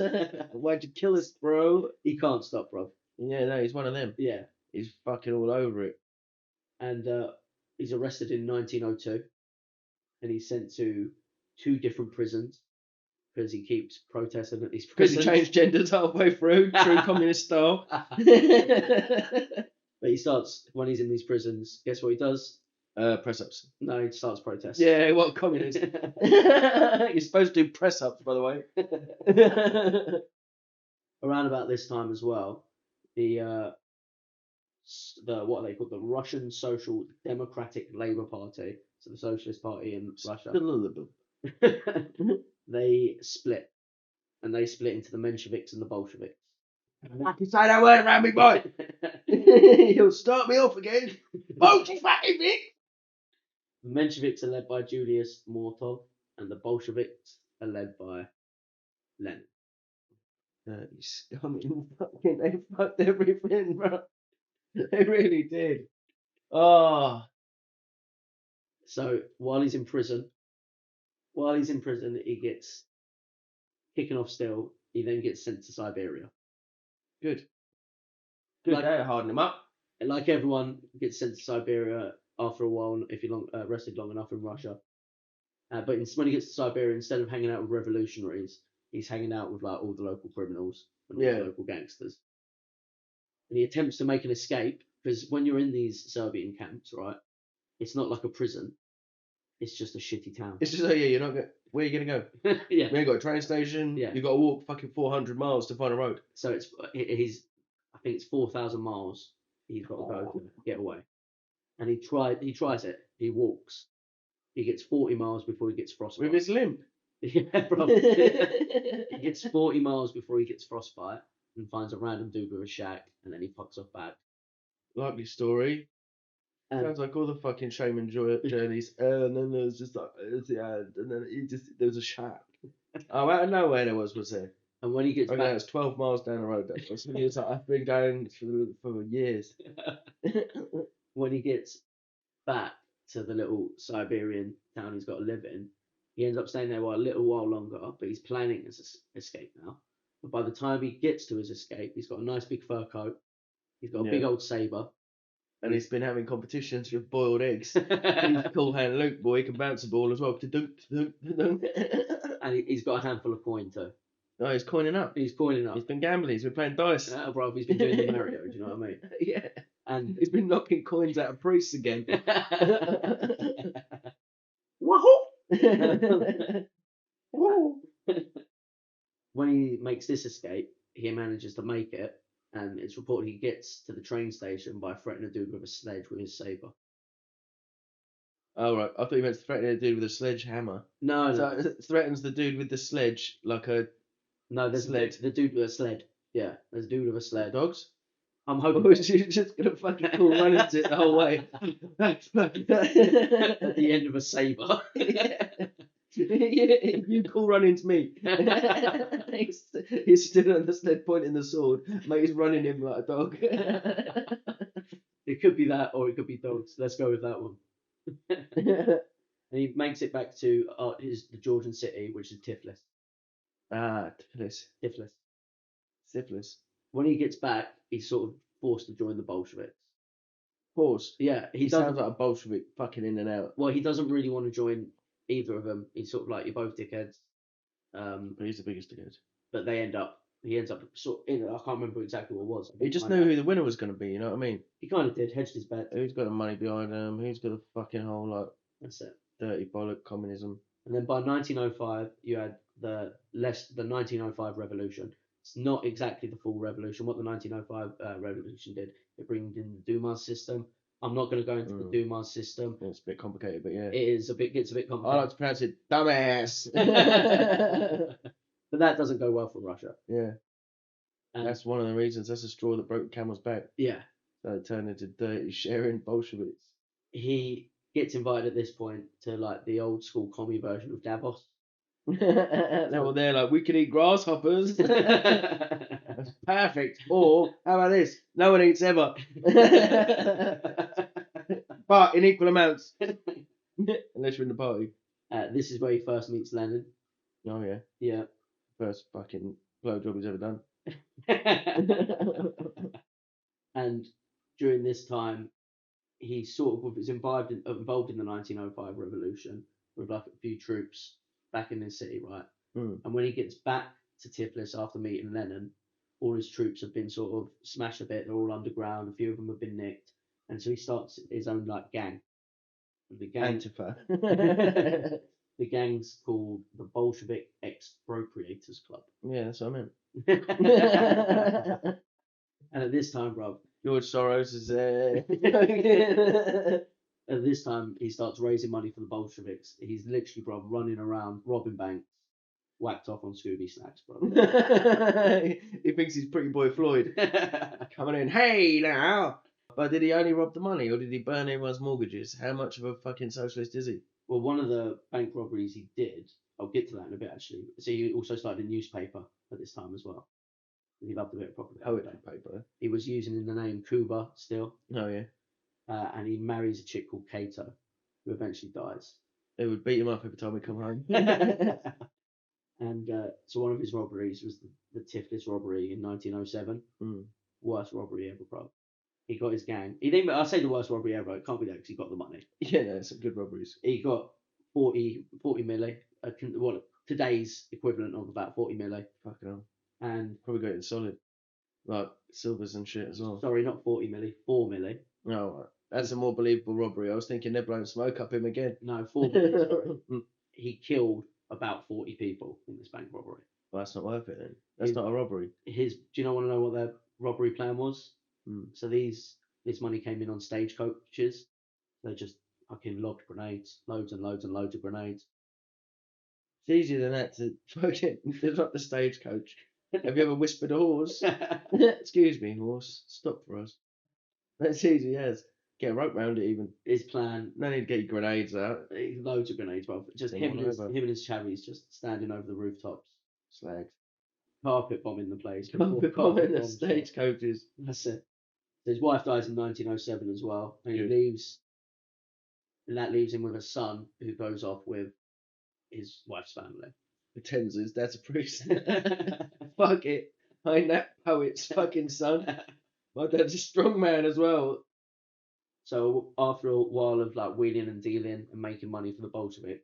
Why'd you kill us, bro? He can't stop, bro. Yeah, no, he's one of them. Yeah. He's fucking all over it. And he's arrested in 1902. And he's sent to 2 different prisons because he keeps protesting at these Because prisons. he changed genders halfway through, true communist style. But he starts, when he's in these prisons, guess what he does? Press ups. No, he starts protesting. Yeah, what communist? You're supposed to do press ups, by the way. Around about this time as well, the what are they called? The Russian Social Democratic Labour Party, so the Socialist Party in Russia, they split. And they split into the Mensheviks and the Bolsheviks. I can say that word around me, boy. He'll start me off again. Bolshevik. The Mensheviks are led by Julius Mortov, and the Bolsheviks are led by Lenin. I mean, fucking, they fucked everything, bro. They really did. Oh. So while he's in prison, he gets kicking off still. He then gets sent to Siberia. Good. Good, Like- they harden him up. And like everyone gets sent to Siberia after a while if you're rested long enough in Russia. But when he gets to Siberia, instead of hanging out with revolutionaries, he's hanging out with like all the local criminals and all the local gangsters. And he attempts to make an escape because when you're in these Serbian camps, right, it's not like a prison. It's just a shitty town. It's just, you're not going. Where are you gonna go? Yeah. We ain't got a train station. Yeah. You got to walk fucking 400 miles to find a road. So I think it's 4,000 miles he's got to go to get away. And he tries it. He walks. He gets 40 miles before he gets frostbite. With his limp. Yeah, bro. He gets 40 miles before he gets frostbite and finds a random dude with a shack, and then he fucks off back. Likely story. Sounds like all the fucking shaman journeys. And then there was just like, it's the end. And then there was a shaft. Oh, out of nowhere there was there? And when he gets Okay, back, it's 12 miles down the road. That was. And he was like, I've been going for years. when he gets back to the little Siberian town he's got to live in, he ends up staying there a little while longer, but he's planning his escape now. But by the time he gets to his escape, he's got a nice big fur coat, he's got a big old saber, And he's been having competitions with boiled eggs. He's cool hand Luke boy, he can bounce the ball as well. And he's got a handful of coin too. Oh, he's coining up. He's coining up. He's been gambling. He's been playing dice. Bro, he's been doing the Mario. Do you know what I mean? Yeah. And he's been knocking coins out of priests again. When he makes this escape, he manages to make it, and it's reported he gets to the train station by threatening a dude with a sledge with his saber. Oh, right. I thought you meant threatening a dude with a sledgehammer. No, so it threatens the dude with the sledge like a there's sled. The dude with a sled. Yeah, there's a dude with a sled. Dogs? I'm hoping. Or is she just going to fucking cool run into it the whole way? At the end of a saber. Yeah, you cool run into me. He's stood on the sled pointing the sword. Mate, he's running him like a dog. It could be that, or it could be dogs. Let's go with that one. And he makes it back to the Georgian city, which is Tiflis. Tiflis. Syphilis. When he gets back, he's sort of forced to join the Bolsheviks. Forced? Yeah, he sounds like a Bolshevik fucking in and out. Well, he doesn't really want to join either of them. He's sort of like, you're both dickheads. But he's the biggest dickhead. But he ends up sort of, I can't remember exactly what it was. He just knew who the winner was going to be, you know what I mean? He kind of did, hedged his bet. Who's got the money behind him? Who's got the fucking whole, like, that's it. Dirty bollock communism. And then by 1905, you had the 1905 revolution. It's not exactly the full revolution. What the 1905 revolution did, it brought in the Duma's system. I'm not going to go into the Duma's system. It's a bit complicated, but yeah. Gets a bit complicated. I like to pronounce it dumbass. But that doesn't go well for Russia. Yeah. And that's one of the reasons. That's the straw that broke the camel's back. Yeah. So it turned into dirty sharing Bolsheviks. He gets invited at this point to like the old school commie version of Davos. They're like, we can eat grasshoppers. That's perfect. Or how about this? No one eats ever. But in equal amounts. Unless you're in the party. This is where he first meets Lenin. Oh yeah. Yeah. First fucking blowjob he's ever done. And during this time, he sort of was involved in the 1905 revolution with like a few troops back in his city, right? And when he gets back to Tiflis after meeting Lenin, all his troops have been sort of smashed a bit. They're all underground. A few of them have been nicked, and so he starts his own like gang. The gang. Antifa. The gang's called the Bolshevik Expropriators Club. Yeah, that's what I meant. And at this time, bro, George Soros is there. At this time, he starts raising money for the Bolsheviks. He's literally, bro, running around, robbing banks, whacked off on Scooby snacks, bro. He thinks he's Pretty Boy Floyd. Coming in, hey now! But did he only rob the money, or did he burn everyone's mortgages? How much of a fucking socialist is he? Well, one of the bank robberies he did, I'll get to that in a bit, actually. So he also started a newspaper at this time as well. He loved a bit of propaganda. Poetry paper. He was using the name Kuba still. Oh, yeah. And he marries a chick called Kato, who eventually dies. They would beat him up every time he come home. And so one of his robberies was the Tiflis robbery in 1907. Worst robbery ever, bro. He got his gang. I say the worst robbery ever. It can't be that because he got the money. Yeah, no, some good robberies. He got 40 milli. Today's equivalent of about 40 milli. Fucking hell. And probably got it solid. Like silvers and shit as well. Sorry, not 40 milli. 4 milli. No, right. That's a more believable robbery. I was thinking they're blowing smoke up him again. No, 4 milli. Sorry. He killed about 40 people in this bank robbery. Well, that's not worth it then. That's not a robbery. Do you want to know what their robbery plan was? So this money came in on stagecoaches. They just fucking lobbed grenades, loads and loads and loads of grenades. It's easier than that to fucking disrupt the stagecoach. Have you ever whispered a horse? Excuse me, horse. Stop for us. That's easy, yes. Get a rope round it even. His plan, No need to get your grenades out. loads of grenades, bro. Just Send him one and over. his chavies just standing over the rooftops, Slag. carpet bombing the place. Carpet bombing the stagecoaches. That's it. So his wife dies in 1907 as well, and Good. that leaves him with a son who goes off with his wife's family. Pretends his dad's a priest. Fuck it. I ain't that poet's fucking son. My dad's a strong man as well. So after a while of like wheeling and dealing and making money for the Bolsheviks,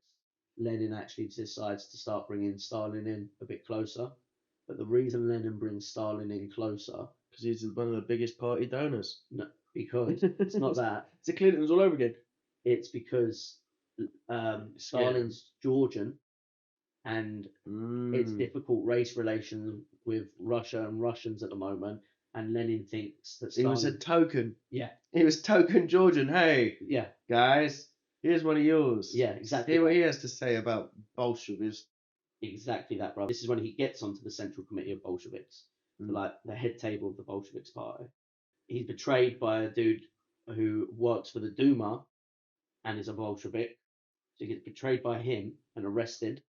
Lenin actually decides to start bringing Stalin in a bit closer. But the reason Lenin brings Stalin in closer, Because he's one of the biggest party donors. no, because it's not that. It's the Clintons all over again. It's because Stalin's Georgian, and it's difficult race relations with Russia and Russians at the moment. And Lenin thinks that Stalin, He was a token. Yeah. He was token Georgian. Hey, yeah, guys, here's one of yours. yeah, exactly. Hear what he has to say about Bolsheviks. Exactly that, bro. This is when he gets onto the Central Committee of Bolsheviks, so like the head table of the Bolsheviks party. He's betrayed by a dude who works for the Duma and is a Bolshevik. So he gets betrayed by him and arrested.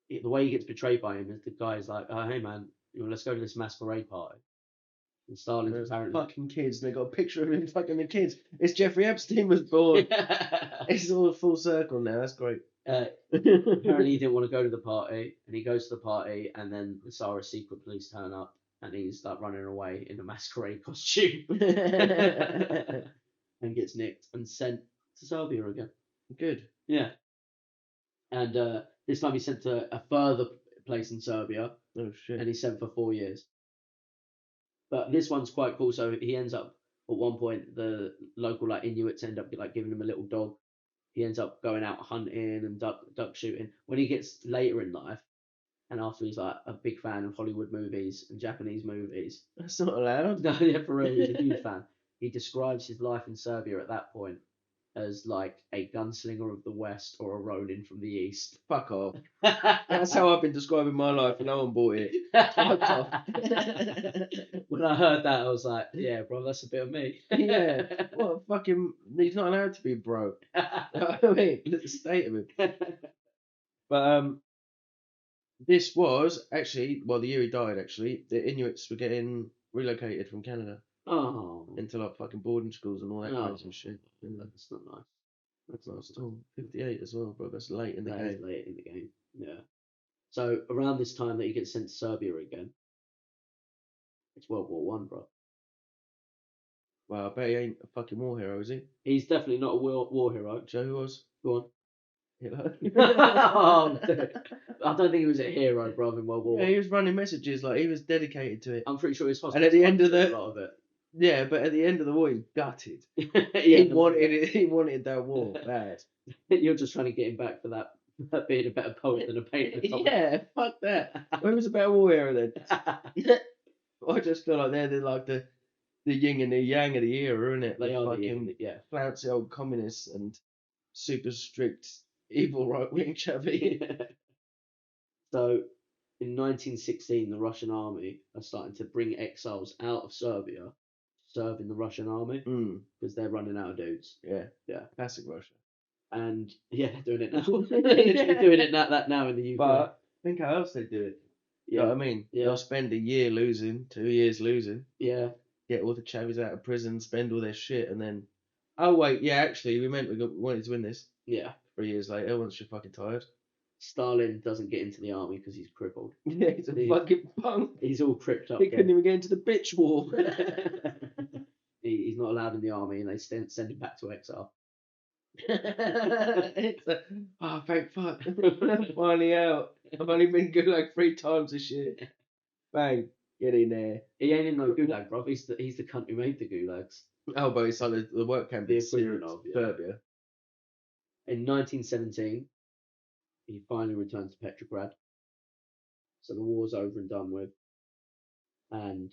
The way he gets betrayed by him is the guy's like, "Oh, hey man, let's go to this masquerade party." And Stalin's apparently fucking kids. And they got a picture of him fucking the kids. It's Jeffrey Epstein was born. It's all full circle now. That's great. Apparently he didn't want to go to the party, and he goes to the party, and then the Tsarist secret police turn up, and he's like running away in a masquerade costume, and gets nicked and sent to Serbia again. Good. Yeah. And this time he's sent to a further place in Serbia, Oh shit. and he's sent for 4 years. But this one's quite cool. So he ends up at one point, the local like Inuits end up like giving him a little dog. He ends up going out hunting and duck shooting. When he gets later in life, and after he's like a big fan of Hollywood movies and Japanese movies. That's not allowed. No, yeah, for real, he's a huge fan. He describes his life in Serbia at that point as like a gunslinger of the West or a Ronin from the East. Fuck off. That's how I've been describing my life, and no one bought it. Fuck off. When I heard that, I was like, yeah, bro, that's a bit of me. Yeah. What fucking. He's not allowed to be broke. I mean, look at the state of him. But, this was actually, well, the year he died, actually, the Inuits were getting relocated from Canada. Oh. Into like fucking boarding schools and all that kind of shit. That's not nice. That's nice at all. 58 as well, bro. That's late in the That game. is late in the game. Yeah. So around this time that he gets sent to Serbia again, it's World War One, bro. Well, I bet he ain't a fucking war hero, is he? He's definitely not a war hero. Joe, who was? Go on. Hitler. Oh, I don't think he was a hero, bro, in World War Yeah, One. he was running messages, like, he was dedicated to it. I'm pretty sure he was And at the end of a lot of it. Yeah, but at the end of the war, he's gutted. Yeah, he wanted it. He wanted that war bad. You're just trying to get him back for that being a better poet than a painter. Yeah, fuck that. Who was a better war hero then? I just feel like they're like the yin and the yang of the era, isn't it? They are fucking flouncy old communists and super strict evil right wing chavvy. So in 1916, the Russian army are starting to bring exiles out of Serbia to serve in the Russian army because they're running out of dudes. Yeah, yeah, classic Russia. And yeah, they're doing it now. They're literally doing it now in the UK. But think how else they do it. Yeah, you know what I mean? Yeah. They'll spend a year losing, 2 years losing. Yeah. Get all the chavies out of prison, spend all their shit, and then, oh wait, yeah, actually, we wanted to win this. Yeah. 3 years later, once you're fucking tired. Stalin doesn't get into the army because he's crippled. Yeah, he's a fucking punk. He's all cripped up. He couldn't even get into the bitch war. He's not allowed in the army, and they send him back to exile. Oh, thank fuck. I'm finally out. I've only been gulag 3 times this year. Bang, get in there. He ain't in no gulag, bro. He's the cunt who made the gulags. Oh, but it's like the work camp in Serbia. In 1917, he finally returns to Petrograd. So the war's over and done with. And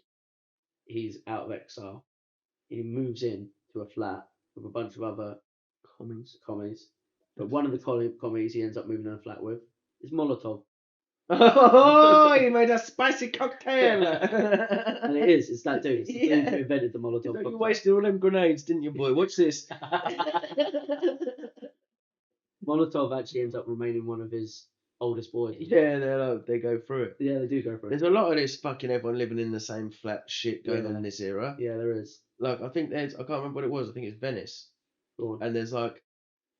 he's out of exile. He moves in to a flat with a bunch of other commies. But one of the commies he ends up moving in a flat with is Molotov. Oh, he made a spicy cocktail. And it is. It's that dude. It's the dude Yeah. who invented the He's Molotov like, you cocktail. wasted all them grenades, didn't you, boy? Watch this. Molotov actually ends up remaining one of his oldest boys. Yeah, they go through it. Yeah, they do go for it. There's a lot of this fucking everyone living in the same flat shit going on Yeah. in this era. Yeah, there is. Like, I think I can't remember what it was. I think it's Venice. Go on. And there's like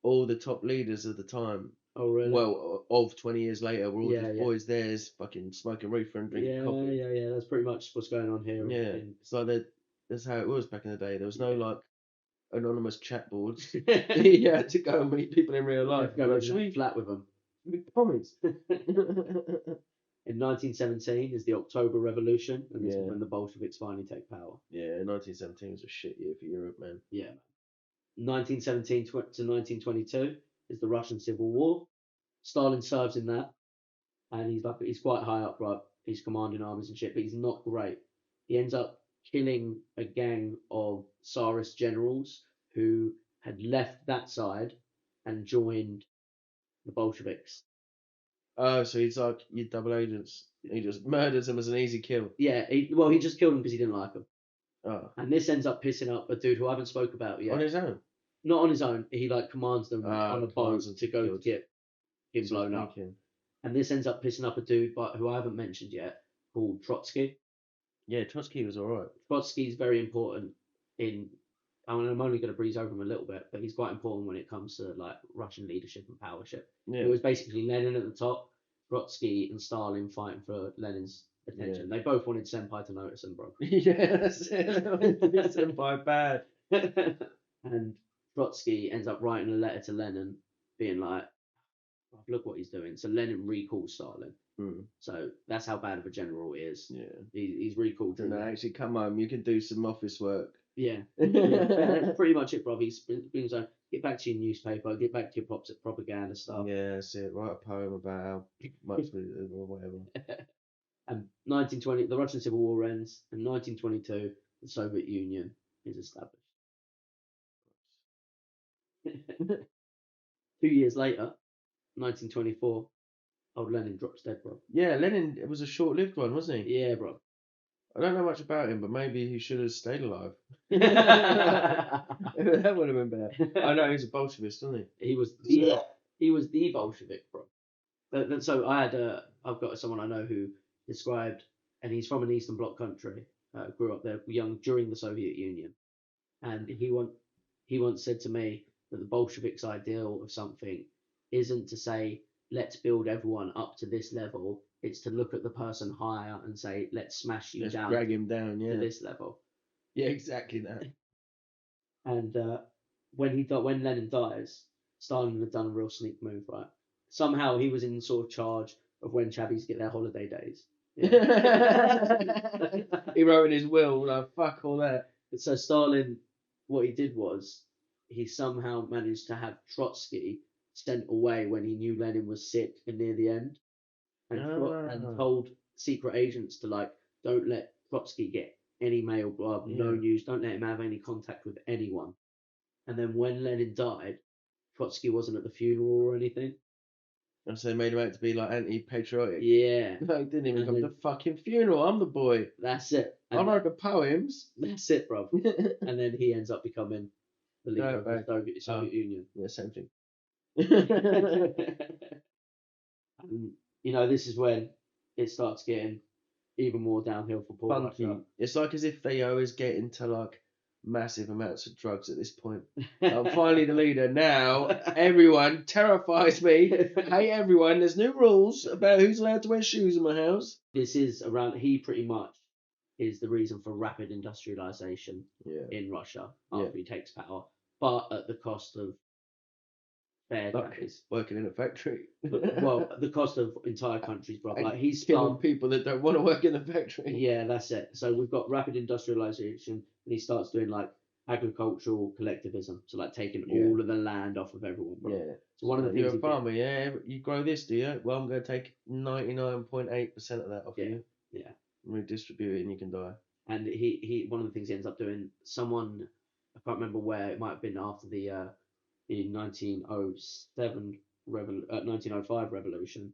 all the top leaders of the time. Oh, really? Well, of 20 years later, were all Yeah, just yeah. boys there's fucking smoking reefer and drinking Yeah, coffee. yeah. That's pretty much what's going on here. Yeah. So that's how it was back in the day. There was no like anonymous chat boards. You had to go and meet people in real life. Go Like, live should in a we flat with them. make comments? In 1917 is the October Revolution, and this is Yeah. when the Bolsheviks finally take power. Yeah, 1917 was a shit year for Europe, man. Yeah. 1917 to 1922 is the Russian Civil War. Stalin serves in that, and he's quite high up, right? He's commanding armies and shit, but he's not great. He ends up killing a gang of Tsarist generals who had left that side and joined the Bolsheviks. Oh, so he's like you double agents. He just murders them as an easy kill. Yeah, he just killed them because he didn't like them. Oh, And this ends up pissing up a dude who I haven't spoke about yet. on his own. Not on his own. He like commands them on a boat Commands them to go kill. to get him So I was blown up. thinking, And this ends up pissing up a dude who I haven't mentioned yet called Trotsky. yeah, Trotsky was alright. Trotsky's very important in. I'm only going to breeze over him a little bit, but he's quite important when it comes to like Russian leadership and powership. Yeah. It was basically Lenin at the top, Trotsky and Stalin fighting for Lenin's attention. They both wanted Senpai to notice them, bro. Yeah, that's it. Senpai bad. And Trotsky ends up writing a letter to Lenin, being like, "Oh, look what he's doing." So Lenin recalls Stalin. Hmm. So that's how bad of a general he is. Yeah. He's recalled. And actually, come home. You can do some office work. Yeah. That's pretty much it, bro. He's been like, get back to your newspaper, get back to your propaganda stuff. Yeah, that's it. Write a poem about how much or whatever. And 1920, the Russian Civil War ends, and 1922, the Soviet Union is established. 2 years later, 1924, old Lenin drops dead, bro. Yeah, Lenin. It was a short-lived one, wasn't he? Yeah, bro. I don't know much about him, but maybe he should have stayed alive. He That would have been bad. I know he's a Bolshevist, wasn't he? was the Bolshevik, bro. So I've got someone I know who described, and he's from an Eastern Bloc country, grew up there young during the Soviet Union, and he once said to me that the Bolsheviks' ideal of something isn't to say let's build everyone up to this level. It's to look at the person higher and say let's smash you Let's down drag him down. Yeah. to this level. Yeah, exactly that. And when Lenin dies, Stalin had done a real sneak move, right? Somehow he was in sort of charge of when chavvies get their holiday days. Yeah. He wrote in his will, like, fuck all that. So Stalin, what he did was he somehow managed to have Trotsky sent away when he knew Lenin was sick and near the end, and told secret agents to like don't let Trotsky get any mail, no news, don't let him have any contact with anyone. And then when Lenin died, Trotsky wasn't at the funeral or anything. And so they made him out to be like anti-patriotic. Yeah. No, he didn't even come to the fucking funeral. I'm the boy. That's it. I wrote the poems. That's it, bro. And then he ends up becoming the leader of the Soviet Union. Yeah, same thing. And, this is when it starts getting even more downhill for poor Russia. It's like as if they always get into like massive amounts of drugs at this point. I'm finally the leader now. Everyone terrifies me. Hey everyone, there's new rules about who's allowed to wear shoes in my house. This is around. He pretty much is the reason for rapid industrialization in Russia after he takes power, but at the cost of fair countries. Working in a factory. Well, the cost of entire countries, bro. Like he's killing people that don't want to work in the factory. Yeah, that's it. So we've got rapid industrialization, and he starts doing like agricultural collectivism, so like taking all of the land off of everyone, bro. Yeah. So one of the things you're a farmer, you grow this, do you? Well, I'm going to take 99.8% of that off you. Yeah. Redistribute it, and you can die. And he one of the things he ends up doing. Someone, I can't remember where, it might have been after the 1905 revolution.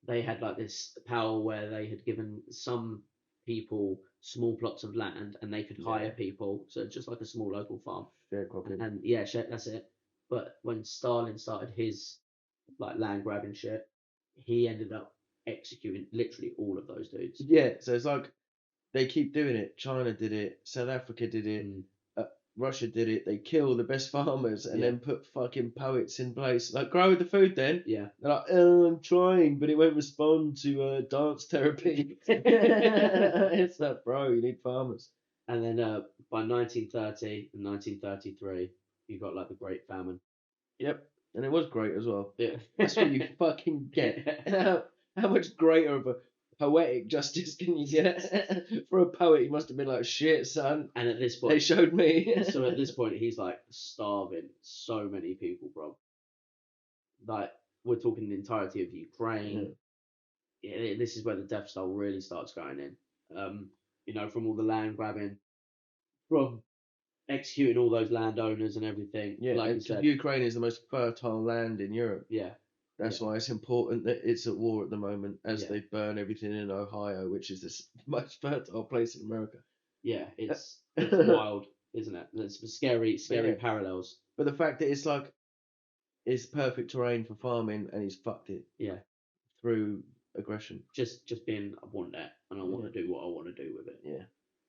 they had like this power where they had given some people small plots of land and they could hire Yeah. people, so just like a small local farm. Sharecropping. And yeah, that's it. But when Stalin started his like land grabbing shit, he ended up executing literally all of those dudes. Yeah, so it's like they keep doing it. China did it. South Africa did it. Mm, Russia did it. They kill the best farmers and Yeah. then put fucking poets in place. Like, grow the food then. yeah. They're like, oh, I'm trying, but it won't respond to dance therapy. It's like, bro, you need farmers. And then by 1930 and 1933, you got like the Great Famine. Yep. And it was great as well. Yeah. That's what you fucking get. How much greater of a poetic justice can you get? For a poet, he must have been like, shit, son. And at this They point, showed me. so at this point, he's like starving so many people, bro. Like we're talking the entirety of Ukraine. Yeah, this is where the death toll really starts going in. From all the land grabbing, from executing all those landowners and everything. Yeah, like you and said, Ukraine is the most fertile land in Europe. yeah, That's yeah. why it's important that it's at war at the moment as Yeah. they burn everything in Ohio, which is the most fertile place in America. Yeah, it's wild, isn't it? There's some scary Yeah. parallels. But the fact that it's like it's perfect terrain for farming and he's fucked it Yeah, through aggression. just being, I want that, and I want to do what I want to do with it. Yeah.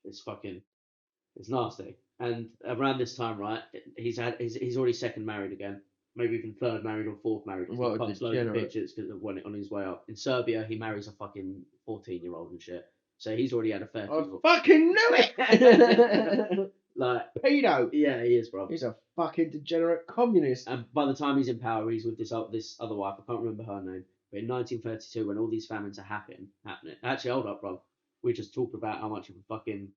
It's nasty. And around this time, right, he's already second married again, maybe even third married or fourth married. What He a fucks loads of degenerate. bitches because of when on his way up. In Serbia, he marries a fucking 14-year-old and shit. So he's already had a fair I few. fucking knew it! Like, Pedo! yeah, he is, bro. He's a fucking degenerate communist. And by the time he's in power, he's with this other wife. I can't remember her name. But in 1932, when all these famines are happening. Actually, hold up, bro. We just talked about how much of a fucking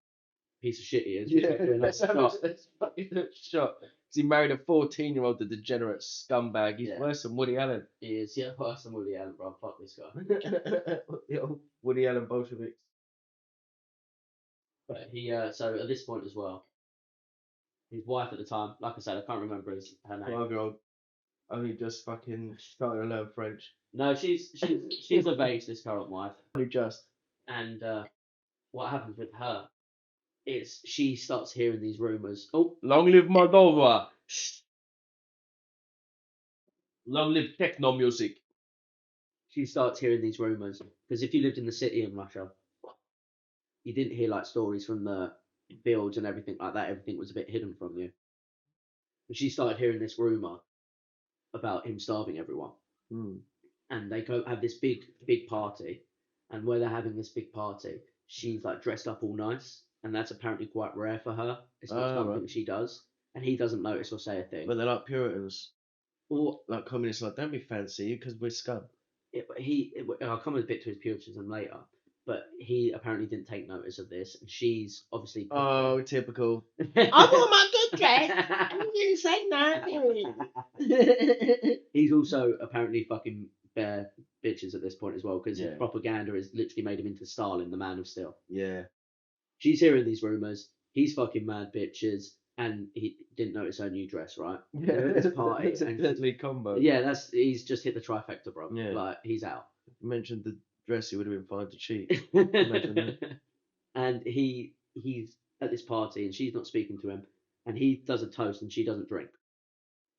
piece of shit he is. Yeah, Let's let's fucking shot. Because he married a 14-year-old, the degenerate scumbag. He's Yeah. worse than Woody Allen. He is, yeah, worse than Woody Allen, bro. Fuck this guy. The old Woody Allen Bolsheviks. But so at this point as well, his wife at the time, like I said, I can't remember her name. 5-year-old. Only just fucking starting to learn French. No, she's of age, this current wife. Only just. And what happens with her is she starts hearing these rumours. Oh, Long live Moldova! Long live techno music. She starts hearing these rumours because if you lived in the city in Russia, you didn't hear like stories from the fields and everything like that. Everything was a bit hidden from you. And she started hearing this rumour about him starving everyone. And they go have this big party, and where they're having this big party, she's like dressed up all nice, and that's apparently quite rare for her. It's not something right. she does, and he doesn't notice or say a thing. But they're like Puritans. Or Like communists, like, don't be fancy because we're scum. I'll come a bit to his Puritanism later, but he apparently didn't take notice of this, and she's obviously. Oh, typical. I want my good dress. I didn't say nothing. He's also apparently fucking bare bitches at this point as well, because Yeah. his propaganda has literally made him into Stalin, the man of steel. Yeah. She's hearing these rumours. He's fucking mad bitches, and he didn't notice her new dress, right? Yeah. They're at this party. It's a and deadly combo. yeah, he's just hit the trifecta, bro. Yeah. Like he's out. You mentioned the dress, he would have been fine to cheat. Imagine that. And he's at this party, and she's not speaking to him, and he does a toast, and she doesn't drink.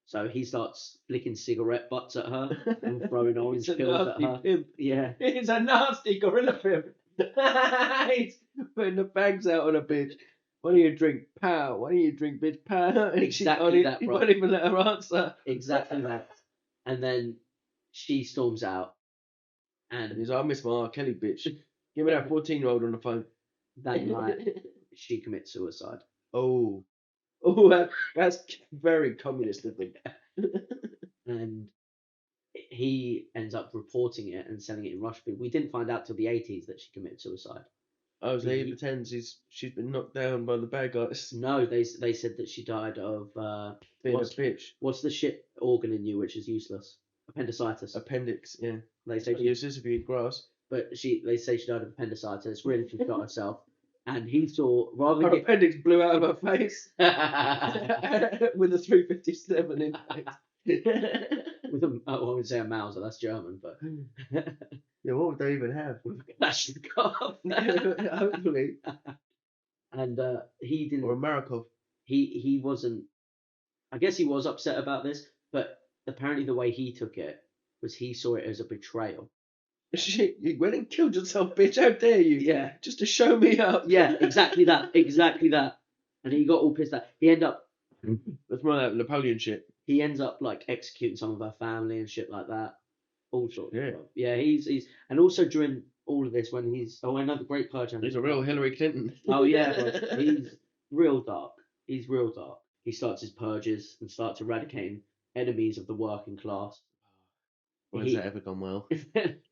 So he starts flicking cigarette butts at her and throwing orange pills at her. Pimp. Yeah. He's a nasty gorilla pimp. He's putting the bags out on a bitch. Why don't you drink? Pow. Why don't you drink, bitch? Pow. And Exactly that, he bro. won't even let her answer. Exactly that. And then she storms out. And And he's like, I miss my R. Kelly, bitch. Give me that 14-year-old on the phone. that night, she commits suicide. Oh, that's very communist of him. And he ends up reporting it and selling it in Russia. We didn't find out till the 80s that she committed suicide. Oh, so he pretends she's been knocked down by the bad guys. No, they said that she died of Being a bitch. What's the shit organ in you which is useless? Appendicitis. Appendix, yeah. They say Useless if you eat grass. But they say she died of appendicitis. Really, she shot herself. And he saw rather Her than appendix blew out of her face with a 357 in face. with I would say a Mauser, that's German, but Yeah, what would they even have? with a Kalashnikov. Hopefully. And he didn't. Or a Marakov. He wasn't. I guess he was upset about this, but apparently the way he took it was he saw it as a betrayal. Shit, you went and killed yourself, bitch. How dare you? Yeah. Just to show me up. Yeah, exactly that. Exactly that. And he got all pissed out. That's more like Napoleon shit. He ends up like executing some of her family and shit like that. All sorts Yeah. of stuff. Yeah, he's and also during all of this when another great purge. He's a real Hillary Clinton. Oh yeah, bro. He's real dark. He's real dark. He starts his purges and starts eradicating enemies of the working class. When's that ever gone well?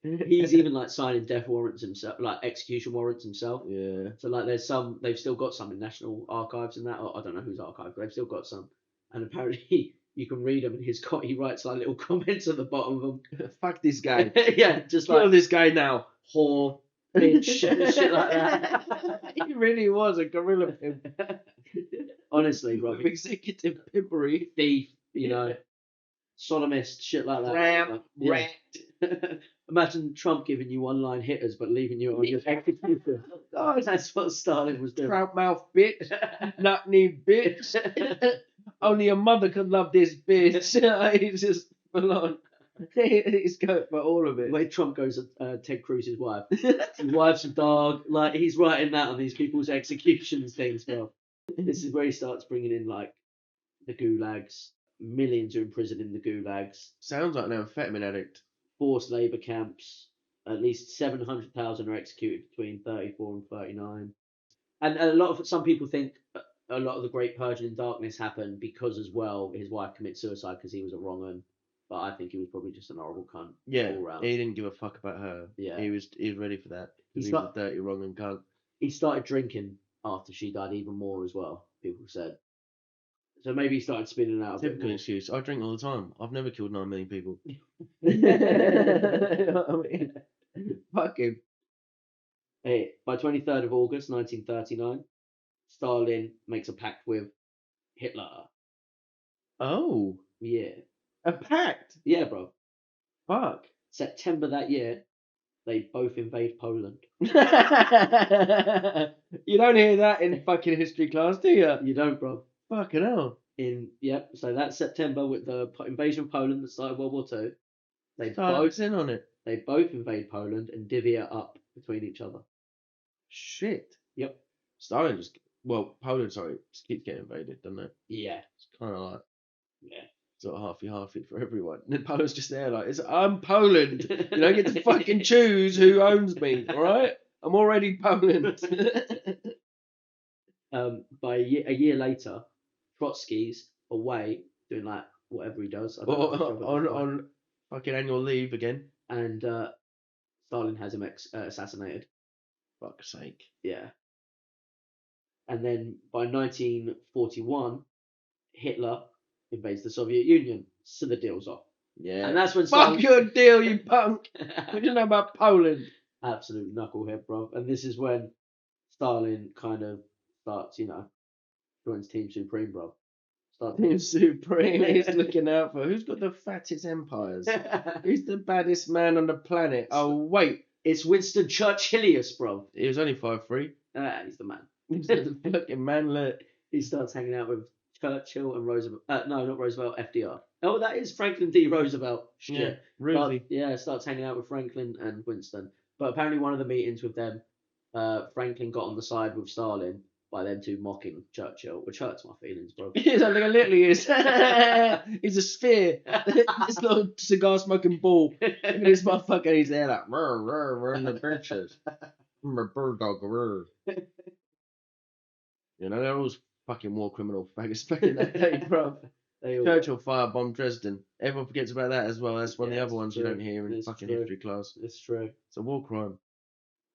He's even like signing death warrants himself, like execution warrants himself. Yeah. So like they've still got some in National Archives and that, or I don't know whose archive, but they've still got some. And apparently you can read them, and he writes like little comments at the bottom of them. Fuck this guy. Yeah, just Kill like this guy now. whore, bitch, and shit like that. He really was a gorilla pimp. Honestly, bro. With executive pimpery. Thief, you know, sodomist, shit like that. Tramp, Yeah. rat. Imagine Trump giving you one-line hitters, but leaving you on your execution. Oh, that's what Stalin was doing. Trout mouth bitch. Nut knee bitch. Only a mother could love this bitch. He's just full on. He's going for all of it. The way Trump goes at Ted Cruz's wife. His wife's a dog. Like, he's writing that on these people's executions things, bro. This is where he starts bringing in, like, the gulags. Millions are imprisoned in the gulags. Sounds like an amphetamine addict. Forced labour camps. At least 700,000 are executed between 34 and 39. And some people think a lot of the Great Purging in Darkness happened because, as well, his wife committed suicide because he was a wrong un. But I think he was probably just an horrible cunt. Yeah, all round. he didn't give a fuck about her. Yeah. He was ready for that. He was a dirty, wrong and cunt. He started drinking after she died even more as well, people said. So maybe he started spinning out a bit Typical more. excuse. I drink all the time. I've never killed 9 million people. Fuck him. Hey, by 23rd of August 1939, Stalin makes a pact with Hitler. Oh, Yeah. a pact. Yeah, bro. Fuck. September that year, they both invade Poland. You don't hear that in fucking history class, do you? You don't, bro. Fucking hell. So that's September with the invasion of Poland that started World War II. They Starbucks in on it. They both invade Poland and divvy it up between each other. Shit. Yep. Poland, just keeps getting invaded, doesn't it? Yeah. It's kind of like Yeah. sort of halfy for everyone. And then Poland's just there like, I'm Poland. You don't get to fucking choose who owns me, all right? I'm already Poland. By a year later, Trotsky's away doing like whatever he does. I don't know, on fucking annual leave again. And Stalin has him assassinated. Fuck's sake. Yeah. And then by 1941, Hitler invades the Soviet Union, so the deal's off. Yeah. And that's when Fuck your deal, you punk. What do you know about Poland? Absolute knucklehead, bro. And this is when Stalin kind of starts, joins Team Supreme, bro. Team Supreme. He's looking out for who's got the fattest empires. Who's the baddest man on the planet? Oh wait, it's Winston Churchillius, bro. He was only 5'3". He's the man. He's the fucking manlet. He starts hanging out with Churchill and Roosevelt. No, not Roosevelt. FDR. Oh, that is Franklin D. Roosevelt. Shit. Yeah, really. Starts hanging out with Franklin and Winston. But apparently, one of the meetings with them, Franklin got on the side with Stalin by them two mocking Churchill, which hurts my feelings, bro. He's like a little he is. He's a sphere. This little cigar smoking ball. Look at this motherfucker. He's there like, we're in the benches. I'm a bird dog. They're all fucking war criminal faggots back in that day, bro. Churchill firebombed Dresden. Everyone forgets about that as well. That's one of the other ones you don't hear in fucking history class. It's true. It's a war crime.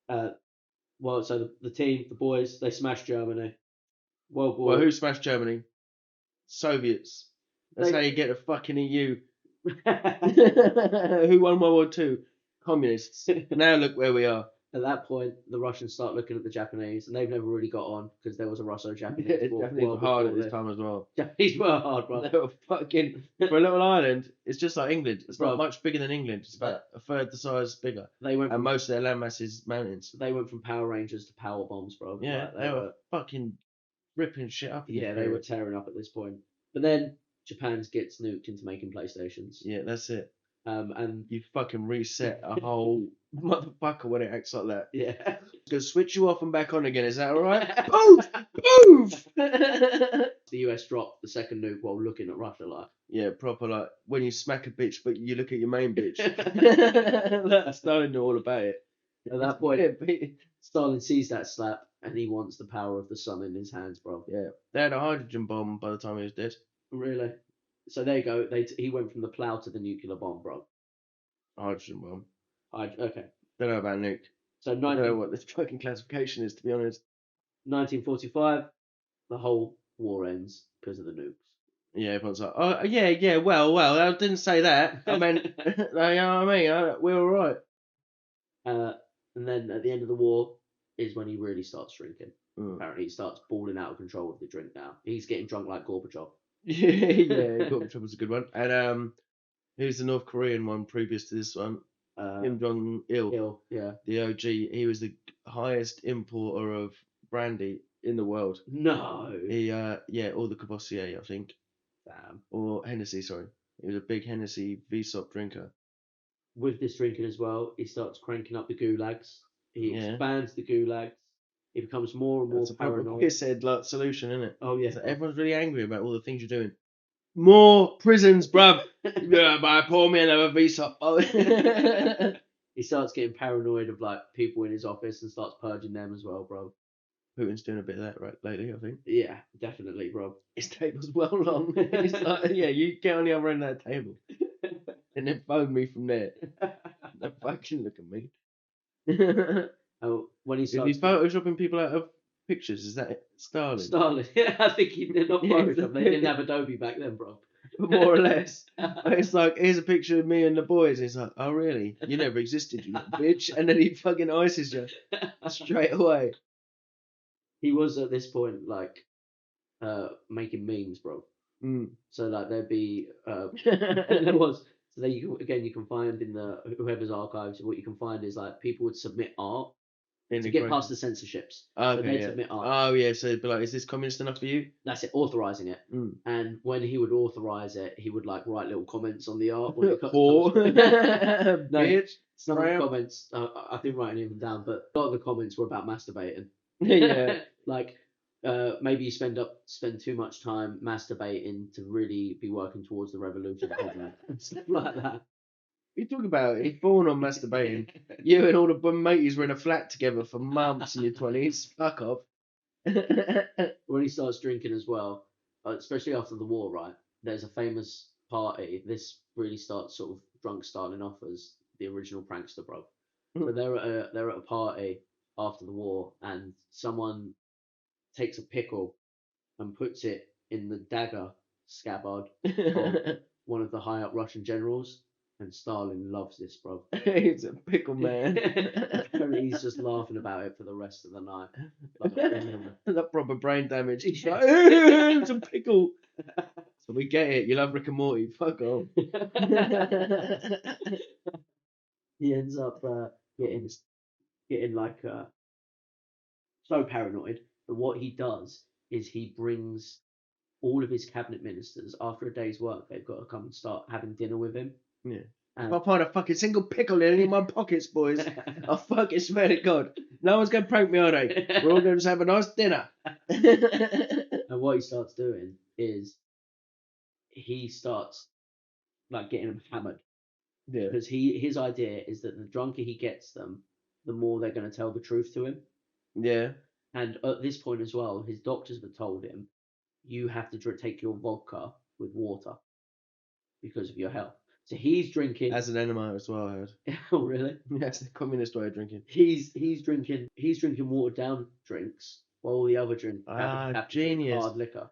So the team, the boys, they smashed Germany. World War. Well, who smashed Germany? Soviets. That's how you get a fucking EU. Who won World War II? Communists. Now look where we are. At that point, the Russians start looking at the Japanese, and they've never really got on because there was a Yeah, Russo-Japanese war, Japanese were hard at before this this. time as well. Japanese were hard, bro. They were fucking for a little island. It's just like England. It's Bro. not much bigger than England. It's about a third the size bigger, They went and from most of their landmass is mountains. Power Rangers to power bombs, bro. Yeah, Like, they were fucking ripping shit up in this yeah, they were period. tearing up at this point. But then Japan gets nuked into making PlayStations. Yeah, that's it. And You fucking reset a whole motherfucker when it acts like that. yeah. Gonna switch you off and back on again. Is that alright? Poof! Poof! The US dropped the second nuke while looking at Russia like. Yeah, proper like when you smack a bitch, but you look at your main bitch. Stalin knew all about it. At that point, Stalin sees that slap and he wants the power of the sun in his hands, bro. Yeah, they had a hydrogen bomb by the time he was dead. Really? So there you go. He went from the plow to the nuclear bomb, bro. Hydrogen bomb. Okay. Don't know about nuke. So I don't know what this fucking classification is, to be honest. 1945, the whole war ends because of the nukes. Yeah, everyone's like, oh, yeah, well, I didn't say that. I meant, you know what I mean? We're alright. And then at the end of the war is when he really starts drinking. Mm. Apparently, he starts balling out of control with the drink now. He's getting drunk like Gorbachev. Yeah, Gorbachev was a good one. And who's the North Korean one previous to this one? Kim Jong-il. Yeah. The OG. He was the highest importer of brandy in the world. No. He, or the Cavassier, I think. Damn. Or Hennessy, sorry. He was a big Hennessy VSOP drinker. With this drinking as well, he starts cranking up the gulags. He expands the gulags. He becomes more and more paranoid. It's a like solution, isn't it? Oh yeah. So everyone's really angry about all the things you're doing. More prisons, bruv. Yeah, but pour me another VSOP. He starts getting paranoid of like people in his office and starts purging them as well, bro. Putin's doing a bit of that right lately, I think. Yeah, definitely, bro. His table's well long. It's like, yeah, you get on the other end of that table. And then phone me from there. Don't fucking look at me. Oh, when he Is starts he photoshopping people out of pictures? Is that Stalin? Stalin. Yeah, I think he did not Photoshop. They didn't have Adobe back then, bro. More or less. It's like, here's a picture of me and the boys. It's like, oh really? You never existed, you little bitch. And then he fucking ices you straight away. He was at this point like making memes, bro. Mm. So like there'd be there was so there you can find in the whoever's archives what you can find is like people would submit art to get past the censorships. Okay, so they'd submit art. Oh yeah, so it'd be like, is this communist enough for you? That's it, authorizing it. Mm. And when he would authorize it, he would like write little comments on the art. Bitch. Some of the comments, I didn't write any of them down, but a lot of the comments were about masturbating. Yeah. Like, maybe you spend too much time masturbating to really be working towards the revolution and stuff like that. You talk about he's born on masturbating. You and all the mateys were in a flat together for months in your 20s. Fuck off. When he starts drinking as well, especially after the war, right? There's a famous party. This really starts sort of drunk Stalin off as the original prankster, bro. So they're at a party after the war, and someone takes a pickle and puts it in the dagger scabbard of one of the high up Russian generals, and Stalin loves this, bro. He's a pickle man. Apparently he's just laughing about it for the rest of the night. Like, that proper brain damage. He's like, it's a pickle. So we get it. You love Rick and Morty. Fuck off. He ends up getting like so paranoid that what he does is he brings all of his cabinet ministers after a day's work. They've got to come and start having dinner with him. Yeah. If I find a fucking single pickle in any of my pockets, boys, I fucking swear to God, no one's going to prank me, are they? We're all going to just have a nice dinner. And what he starts doing is he starts like getting them hammered. Yeah. Because his idea is that the drunker he gets them, the more they're going to tell the truth to him. Yeah. And at this point as well, his doctors have told him, you have to take your vodka with water because of your health. So he's drinking as an enema as well, I heard. Oh really? That's the communist way of drinking. He's drinking watered down drinks while all the other drink genius. hard liquor.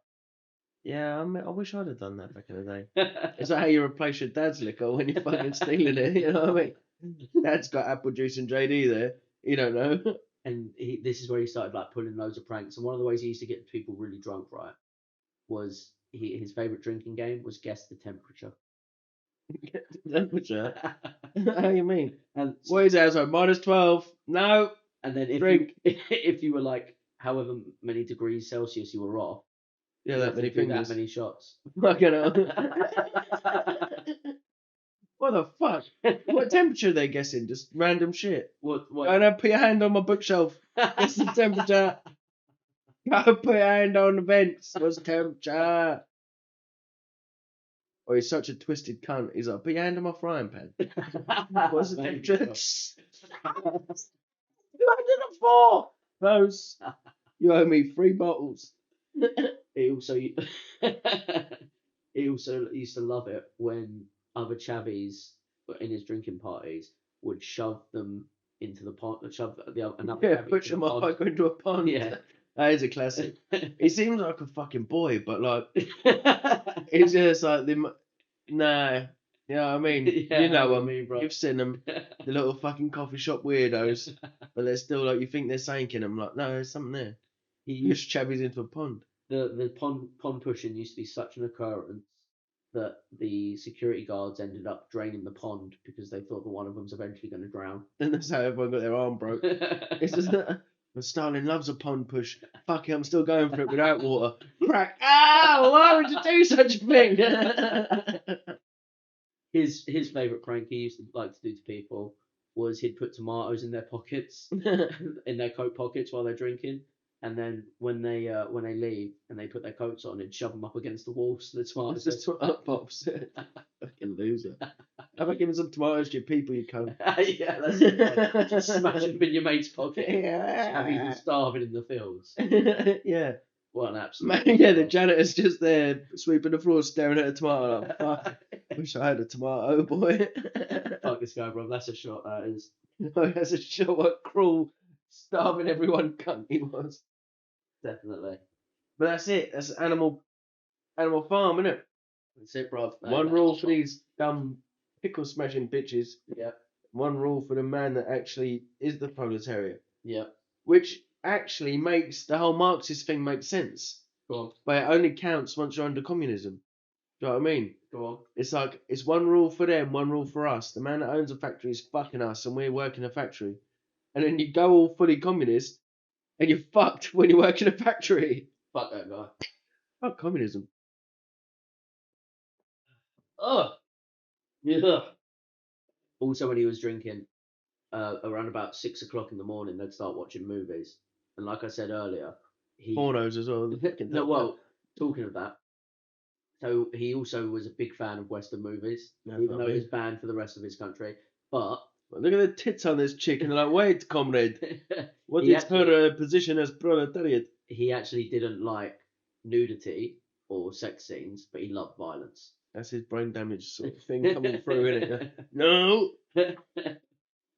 Yeah, I wish I'd have done that back in the day. Is that how you replace your dad's liquor when you're fucking stealing it? You know what I mean? Dad's got apple juice and JD there. You don't know. And this is where he started like pulling loads of pranks. And one of the ways he used to get people really drunk, right, was his favorite drinking game was guess the temperature. Temperature? How you mean? And What is that? So -12? No. and then if Drink. if you were like however many degrees Celsius you were off, Yeah, you that had to many do that fingers. many shots. Fucking hell. What the fuck? What temperature are they guessing? Just random shit. What? Go and put your hand on my bookshelf. Guess the temperature. Go put your hand on the vents. What's the temperature? Or he's such a twisted cunt. He's like, put your hand on my frying pan. What's the Maybe temperature? so. 204. Close. You owe me 3 bottles. He also he also used to love it when other chavvies in his drinking parties would shove them into the pond, shove another Yeah, chavvy push into him the off. pond. I go into a pond. Yeah. That is a classic. He seems like a fucking boy, but like, he's just like, nah. You know what I mean? Yeah, You I know know what you them. mean, bro. You've seen them. The little fucking coffee shop weirdos. But they're still like, you think they're sanking them. Like, no, there's something there. He Push chavvies into a pond. the pond pushing used to be such an occurrence that the security guards ended up draining the pond because they thought that one of them was eventually going to drown. And that's how everyone got their arm broke. It's just, but Stalin loves a pond push. Fuck it, I'm still going for it without water. Crack! Ah! Why would you do such a thing? His favourite prank he used to like to do to people was he'd put tomatoes in their pockets, in their coat pockets while they're drinking, and then when they leave and they put their coats on, he'd shove them up against the walls so the tomatoes. It's just what pops. Fucking loser. How about giving some tomatoes to your people, you cunt? Yeah, that's it. Just smash them in your mate's pocket. Yeah. Having starving in the fields. Yeah. What an absolute. Man, yeah, the janitor's just there sweeping the floor, staring at a tomato. Like, fuck, wish I had a tomato, boy. Fuck this guy, bro. That's a shot. That is. That's a show what cruel, starving everyone cunt he was. Definitely. But that's it. That's Animal Farm, innit? That's it, bro. One rule for these dumb pickle smashing bitches. Yeah. One rule for the man that actually is the proletariat. Yeah. Which actually makes the whole Marxist thing make sense. Go on. But it only counts once you're under communism. Do you know what I mean? Go on. It's like, it's one rule for them, one rule for us. The man that owns a factory is fucking us and we work in a factory. And then you go all fully communist and you're fucked when you work in a factory. Fuck that guy. Fuck communism. Ugh. Yeah. Also, when he was drinking, around about 6 o'clock in the morning, they'd start watching movies. And like I said earlier, Pornos as well. No, well, talking of that, so he also was a big fan of Western movies, That's even what I though he mean. was banned for the rest of his country. But Look at the tits on this chick and they're like, wait, comrade, what He is her position as proletariat? he actually didn't like nudity or sex scenes, but he loved violence. That's his brain damage sort of thing coming through, innit? No!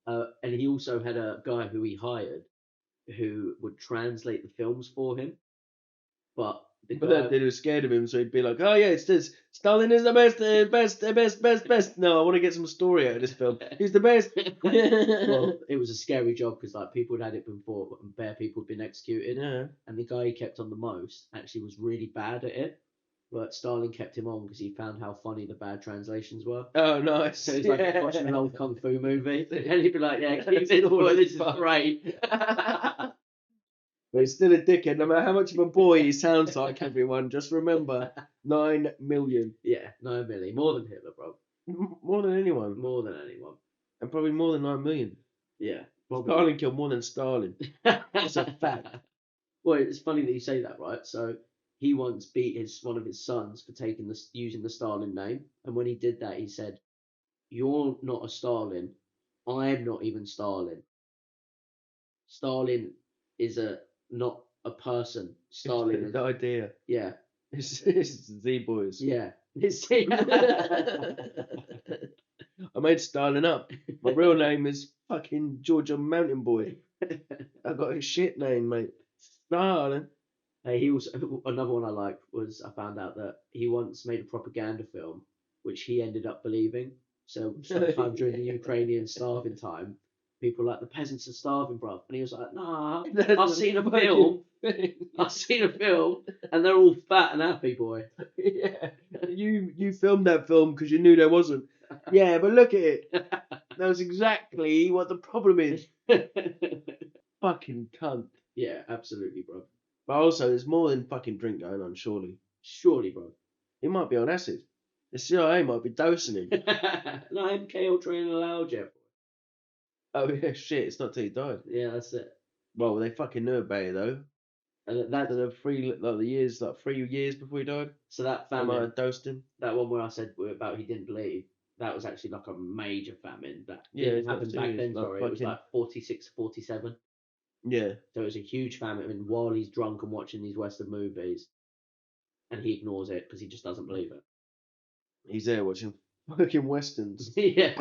And he also had a guy who he hired who would translate the films for him. But the But guy, that dude was scared of him, so he'd be like, oh yeah, it's this. Stalin is the best. No, I want to get some story out of this film. He's the best. well, it was a scary job because like people had had it before, and bare people had been executed. Yeah. And the guy he kept on the most actually was really bad at it. But Stalin kept him on because he found how funny the bad translations were. Oh, nice. So it's like watching an old kung fu movie, and he'd be like, "Yeah, keep it all. This is great." But he's still a dickhead, no matter how much of a boy he sounds like, everyone. Just remember, 9 million. Yeah, 9 million, more than Hitler, bro. More than anyone. More than anyone. And probably more than 9 million. Yeah. Stalin killed more than Stalin. That's a fact. Well, it's funny that you say that, right? So he once beat one of his sons for using the Stalin name, and when he did that, he said, "You're not a Stalin. I'm not even Stalin. Stalin is not a person. Stalin is the idea. yeah, It's Z boys. yeah." I made Stalin up. My real name is fucking Georgia Mountain Boy. I got a shit name, mate. Stalin. He also another one I liked was I found out that he once made a propaganda film which he ended up believing. So sometime during the Ukrainian starving time, people were like, the peasants are starving, bro. And he was like, nah, That's I've the seen a fucking film. thing. I've seen a film, and they're all fat and happy, boy. Yeah, you filmed that film because you knew there wasn't. Yeah, but look at it. That's exactly what the problem is. Fucking cunt. Yeah, absolutely, bro. But also, there's more than fucking drink going on, surely. Surely, bro. He might be on acid. The CIA might be dosing him. No, MK Ultra ain't allowed yet. Oh, yeah, shit, it's not till he died. Yeah, that's it. Well, they fucking knew about it, though. And that's So the 3 years before he died, so that they might famine, have dosed him. that one where I said about he didn't believe, that was actually like a major famine that Yeah, didn't it's not happen back serious. then. Like Sorry, it was fucking. like 46, 47. Yeah. So it was a huge famine. And while he's drunk and watching these Western movies, and he ignores it because he just doesn't believe it. He's there watching fucking westerns. Yeah.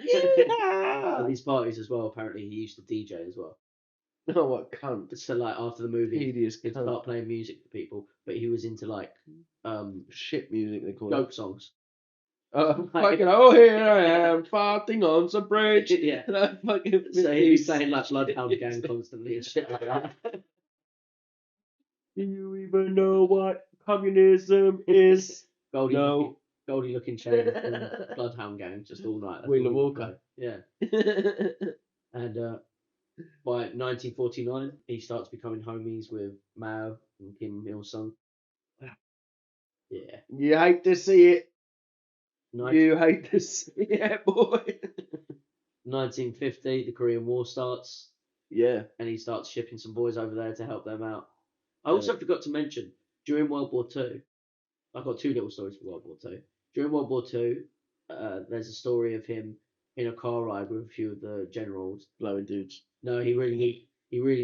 Yeah. At these parties as well. Apparently, he used to DJ as well. Oh, what cunt. So like after the movie, Hideous he'd cunt. start playing music for people, but he was into like Shit music, they call joke it. songs. Fucking, oh, here I am, farting on some bridge. Yeah. That fucking So he'd be playing like Bloodhound Gang constantly and shit like that. Do you even know what communism is? Goldie No. looking, Goldie looking chain and Bloodhound Gang just all night. That's Wheeler all he'd Walker. play. Yeah. And by 1949, he starts becoming homies with Mao and Kim Il Sung. Yeah. You hate to see it. 19, You hate to see it, boy. 1950, the Korean War starts, Yeah. and he starts shipping some boys over there to help them out. I also forgot to mention, during World War Two, I've got two little stories for World War Two. During World War Two, there's a story of him in a car ride with a few of the generals. Blowing dudes. No, he really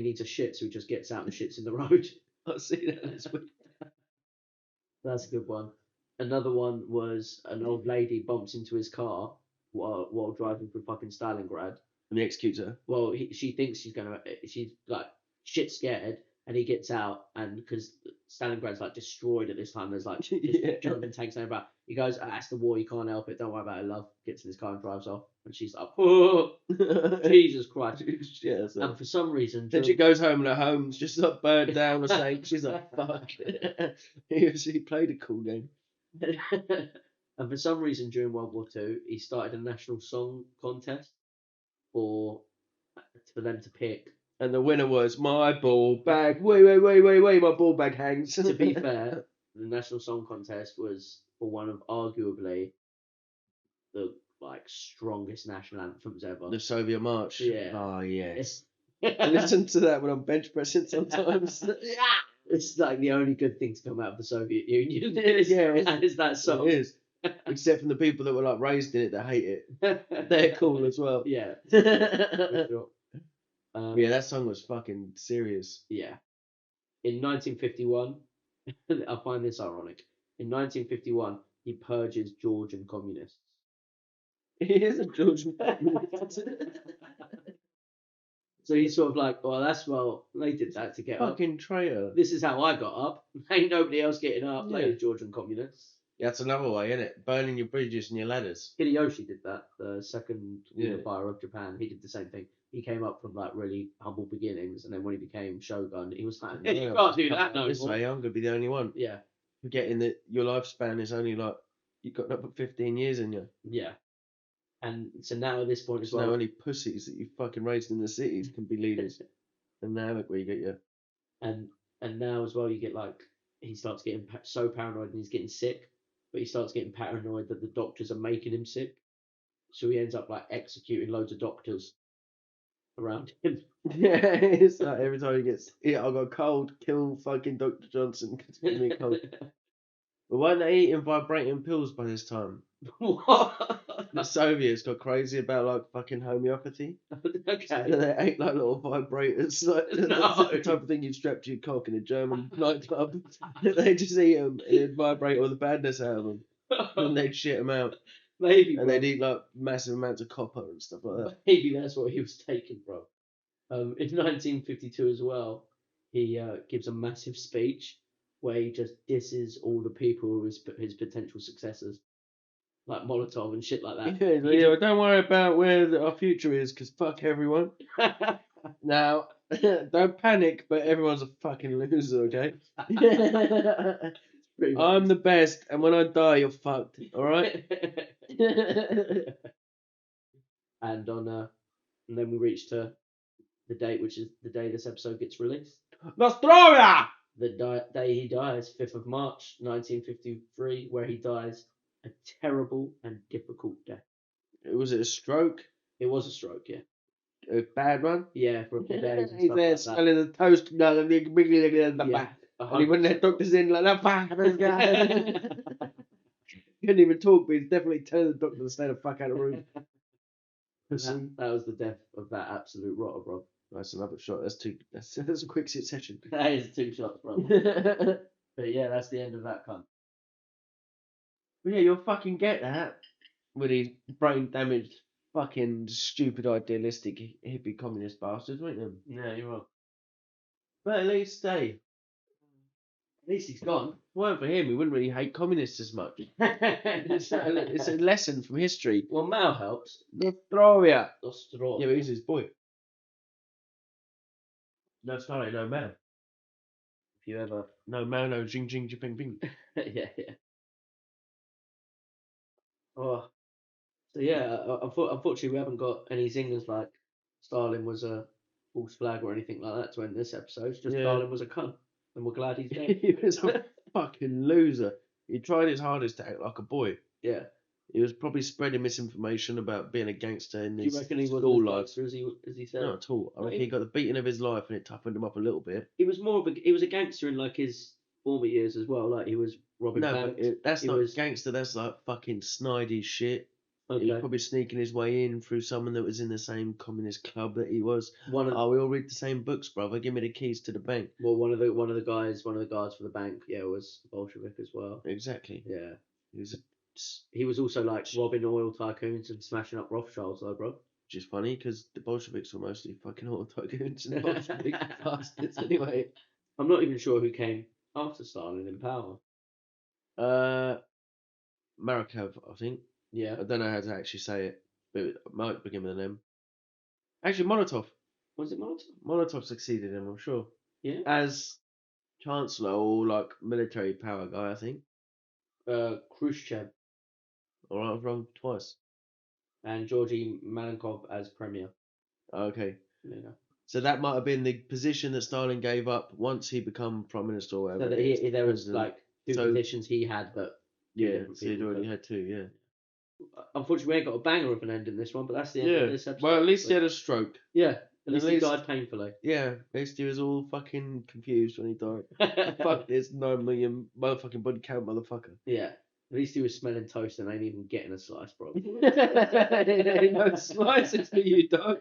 needs a shit, so he just gets out and shits in the road. I see that. It's weird. That's a good one. Another one was an old lady bumps into his car while driving through fucking Stalingrad. And he executes her. Well, she thinks she's like shit scared, and he gets out, and because Stalingrad's like destroyed at this time, there's like just Yeah. German tanks and about. He goes, that's the war, you can't help it, don't worry about it, love. Gets in his car and drives off, and she's like, oh, Jesus Christ. Yeah, so. And for some reason, Then she goes home and her home's just like burned down or something. She's like, fuck. He played a cool game. And for some reason during World War Two, he started a national song contest for them to pick. And the winner was my ball bag. Wait, my ball bag hangs. To be fair, the national song contest was for one of arguably the like strongest national anthems ever. The Soviet March. Yeah. Oh, yes. I listen to that when I'm bench pressing sometimes. It's like the only good thing to come out of the Soviet Union. Yeah, and it's that song. It is. Except from the people that were like raised in it that hate it. They're cool as well. Yeah. For sure. Yeah, that song was fucking serious. Yeah. In 1951, I find this ironic. In 1951, he purges Georgian communists. He is a Georgian. So he's sort of like, they did that to get up. Fucking traitor. This is how I got up. Ain't nobody else getting up. Yeah. Like Georgian communists. Yeah, that's another way, isn't it? Burning your bridges and your ladders. Hideyoshi did that. The second Yeah. empire of Japan. He did the same thing. He came up from like really humble beginnings, and then when he became shogun, he was like, you can't do that no This more. way, I'm gonna be the only one. Yeah. Forgetting that your lifespan is only like you've got up 15 years in you. Yeah. And so now at this point as There's well, no only pussies that you fucking raised in the cities can be leaders. And now look where you get your. and now as well, you get like he starts getting so paranoid and he's getting sick, but he starts getting paranoid that the doctors are making him sick, so he ends up like executing loads of doctors around him. Yeah, it's like every time he gets, yeah, I got a cold, kill fucking Dr. Johnson because give me a cold. But weren't they eating vibrating pills by this time? What? The Soviets got crazy about like fucking homeopathy. Okay. And they ate like little vibrators, like No. the type of thing you strap to your cock in a German nightclub. They just eat them and it'd vibrate all the badness out of them. And they'd shit them out. Maybe. And Bro. they'd eat like massive amounts of copper and stuff like that. Maybe that's what he was taking, bro. In 1952 as well, he gives a massive speech where he just disses all the people who are his potential successors. like Molotov and shit like that. Yeah, yeah, don't worry about where our future is, because fuck everyone. Now, don't panic, but everyone's a fucking loser, okay? Pretty much. I'm the best, and when I die, you're fucked, alright? And and then we reached the date, which is the day this episode gets released. Nostrovia! The day he dies, 5th of March, 1953, where he dies a terrible and difficult death. Was it a stroke? It was a stroke, yeah. A bad one? Yeah, for a few days and He's stuff there like that. smelling the toast, and the Yeah, back. And he wouldn't let doctors in like that. Couldn't even talk, but he's definitely telling the doctor to stay the fuck out of the room. That was the death of that absolute rotter, bro. That's another shot. That's a quick succession. That is 2 shots, bro. But yeah, that's the end of that cunt. But yeah, you'll fucking get that with these brain damaged, fucking stupid, idealistic hippie communist bastards, won't you? Yeah, you're right. But at least At least he's gone. if it weren't for him, we wouldn't really hate communists as much. It's a lesson from history. Well, Mao helps. Nostrovia. Nostrovia. Yeah, but he's his boy. No Stalin, no Mao. If you ever. No Mao, no Jing Jing Jiping Ping. Yeah. Oh. So yeah, unfortunately we haven't got any zingers like Stalin was a false flag or anything like that to end this episode. It's just Yeah. Stalin was a cunt, and we're glad he's dead. He was a fucking loser. He tried his hardest to act like a boy. Yeah. He was probably spreading misinformation about being a gangster in Do his you reckon he school wasn't life. as gangster as he said? Not at all. I Not reckon he got the beating of his life and it toughened him up a little bit. He was he was a gangster in like his former years as well. Like he was robbing No, banks. but that's He not was- gangster. That's like fucking snidey shit. He Okay. was probably sneaking his way in through someone that was in the same communist club that he was. One of Oh, we all read the same books, brother. Give me the keys to the bank. well, one of the guards for the bank, yeah, was Bolshevik as well. Exactly. Yeah. He was, He was also like robbing oil tycoons and smashing up Rothschilds, though, bro. which is funny because the Bolsheviks were mostly fucking oil tycoons and Bolshevik bastards anyway. I'm not even sure who came after Stalin in power. Marikov, I think. Yeah. I don't know how to actually say it, but it might begin with an M. Actually, Molotov. Was it Molotov? Molotov succeeded him, I'm sure. Yeah. As Chancellor or like military power guy, I think. Khrushchev Or I was wrong twice. and Georgy Malenkov as premier. Okay. Yeah. So that might have been the position that Stalin gave up once he become prime minister or whatever. So that there was like two So- positions he had, but two Yeah, different so he'd people already took. had two, yeah. Unfortunately, we ain't got a banger of an end in this one, but that's the end Yeah. of this episode. Well, at least But- he had a stroke. yeah, at least he least- died painfully. Yeah, at least he was all fucking confused when he died. Fuck this 9 million motherfucking body count motherfucker. Yeah, at least he was smelling toast and ain't even getting a slice, bro. Ain't no slices for you, dog.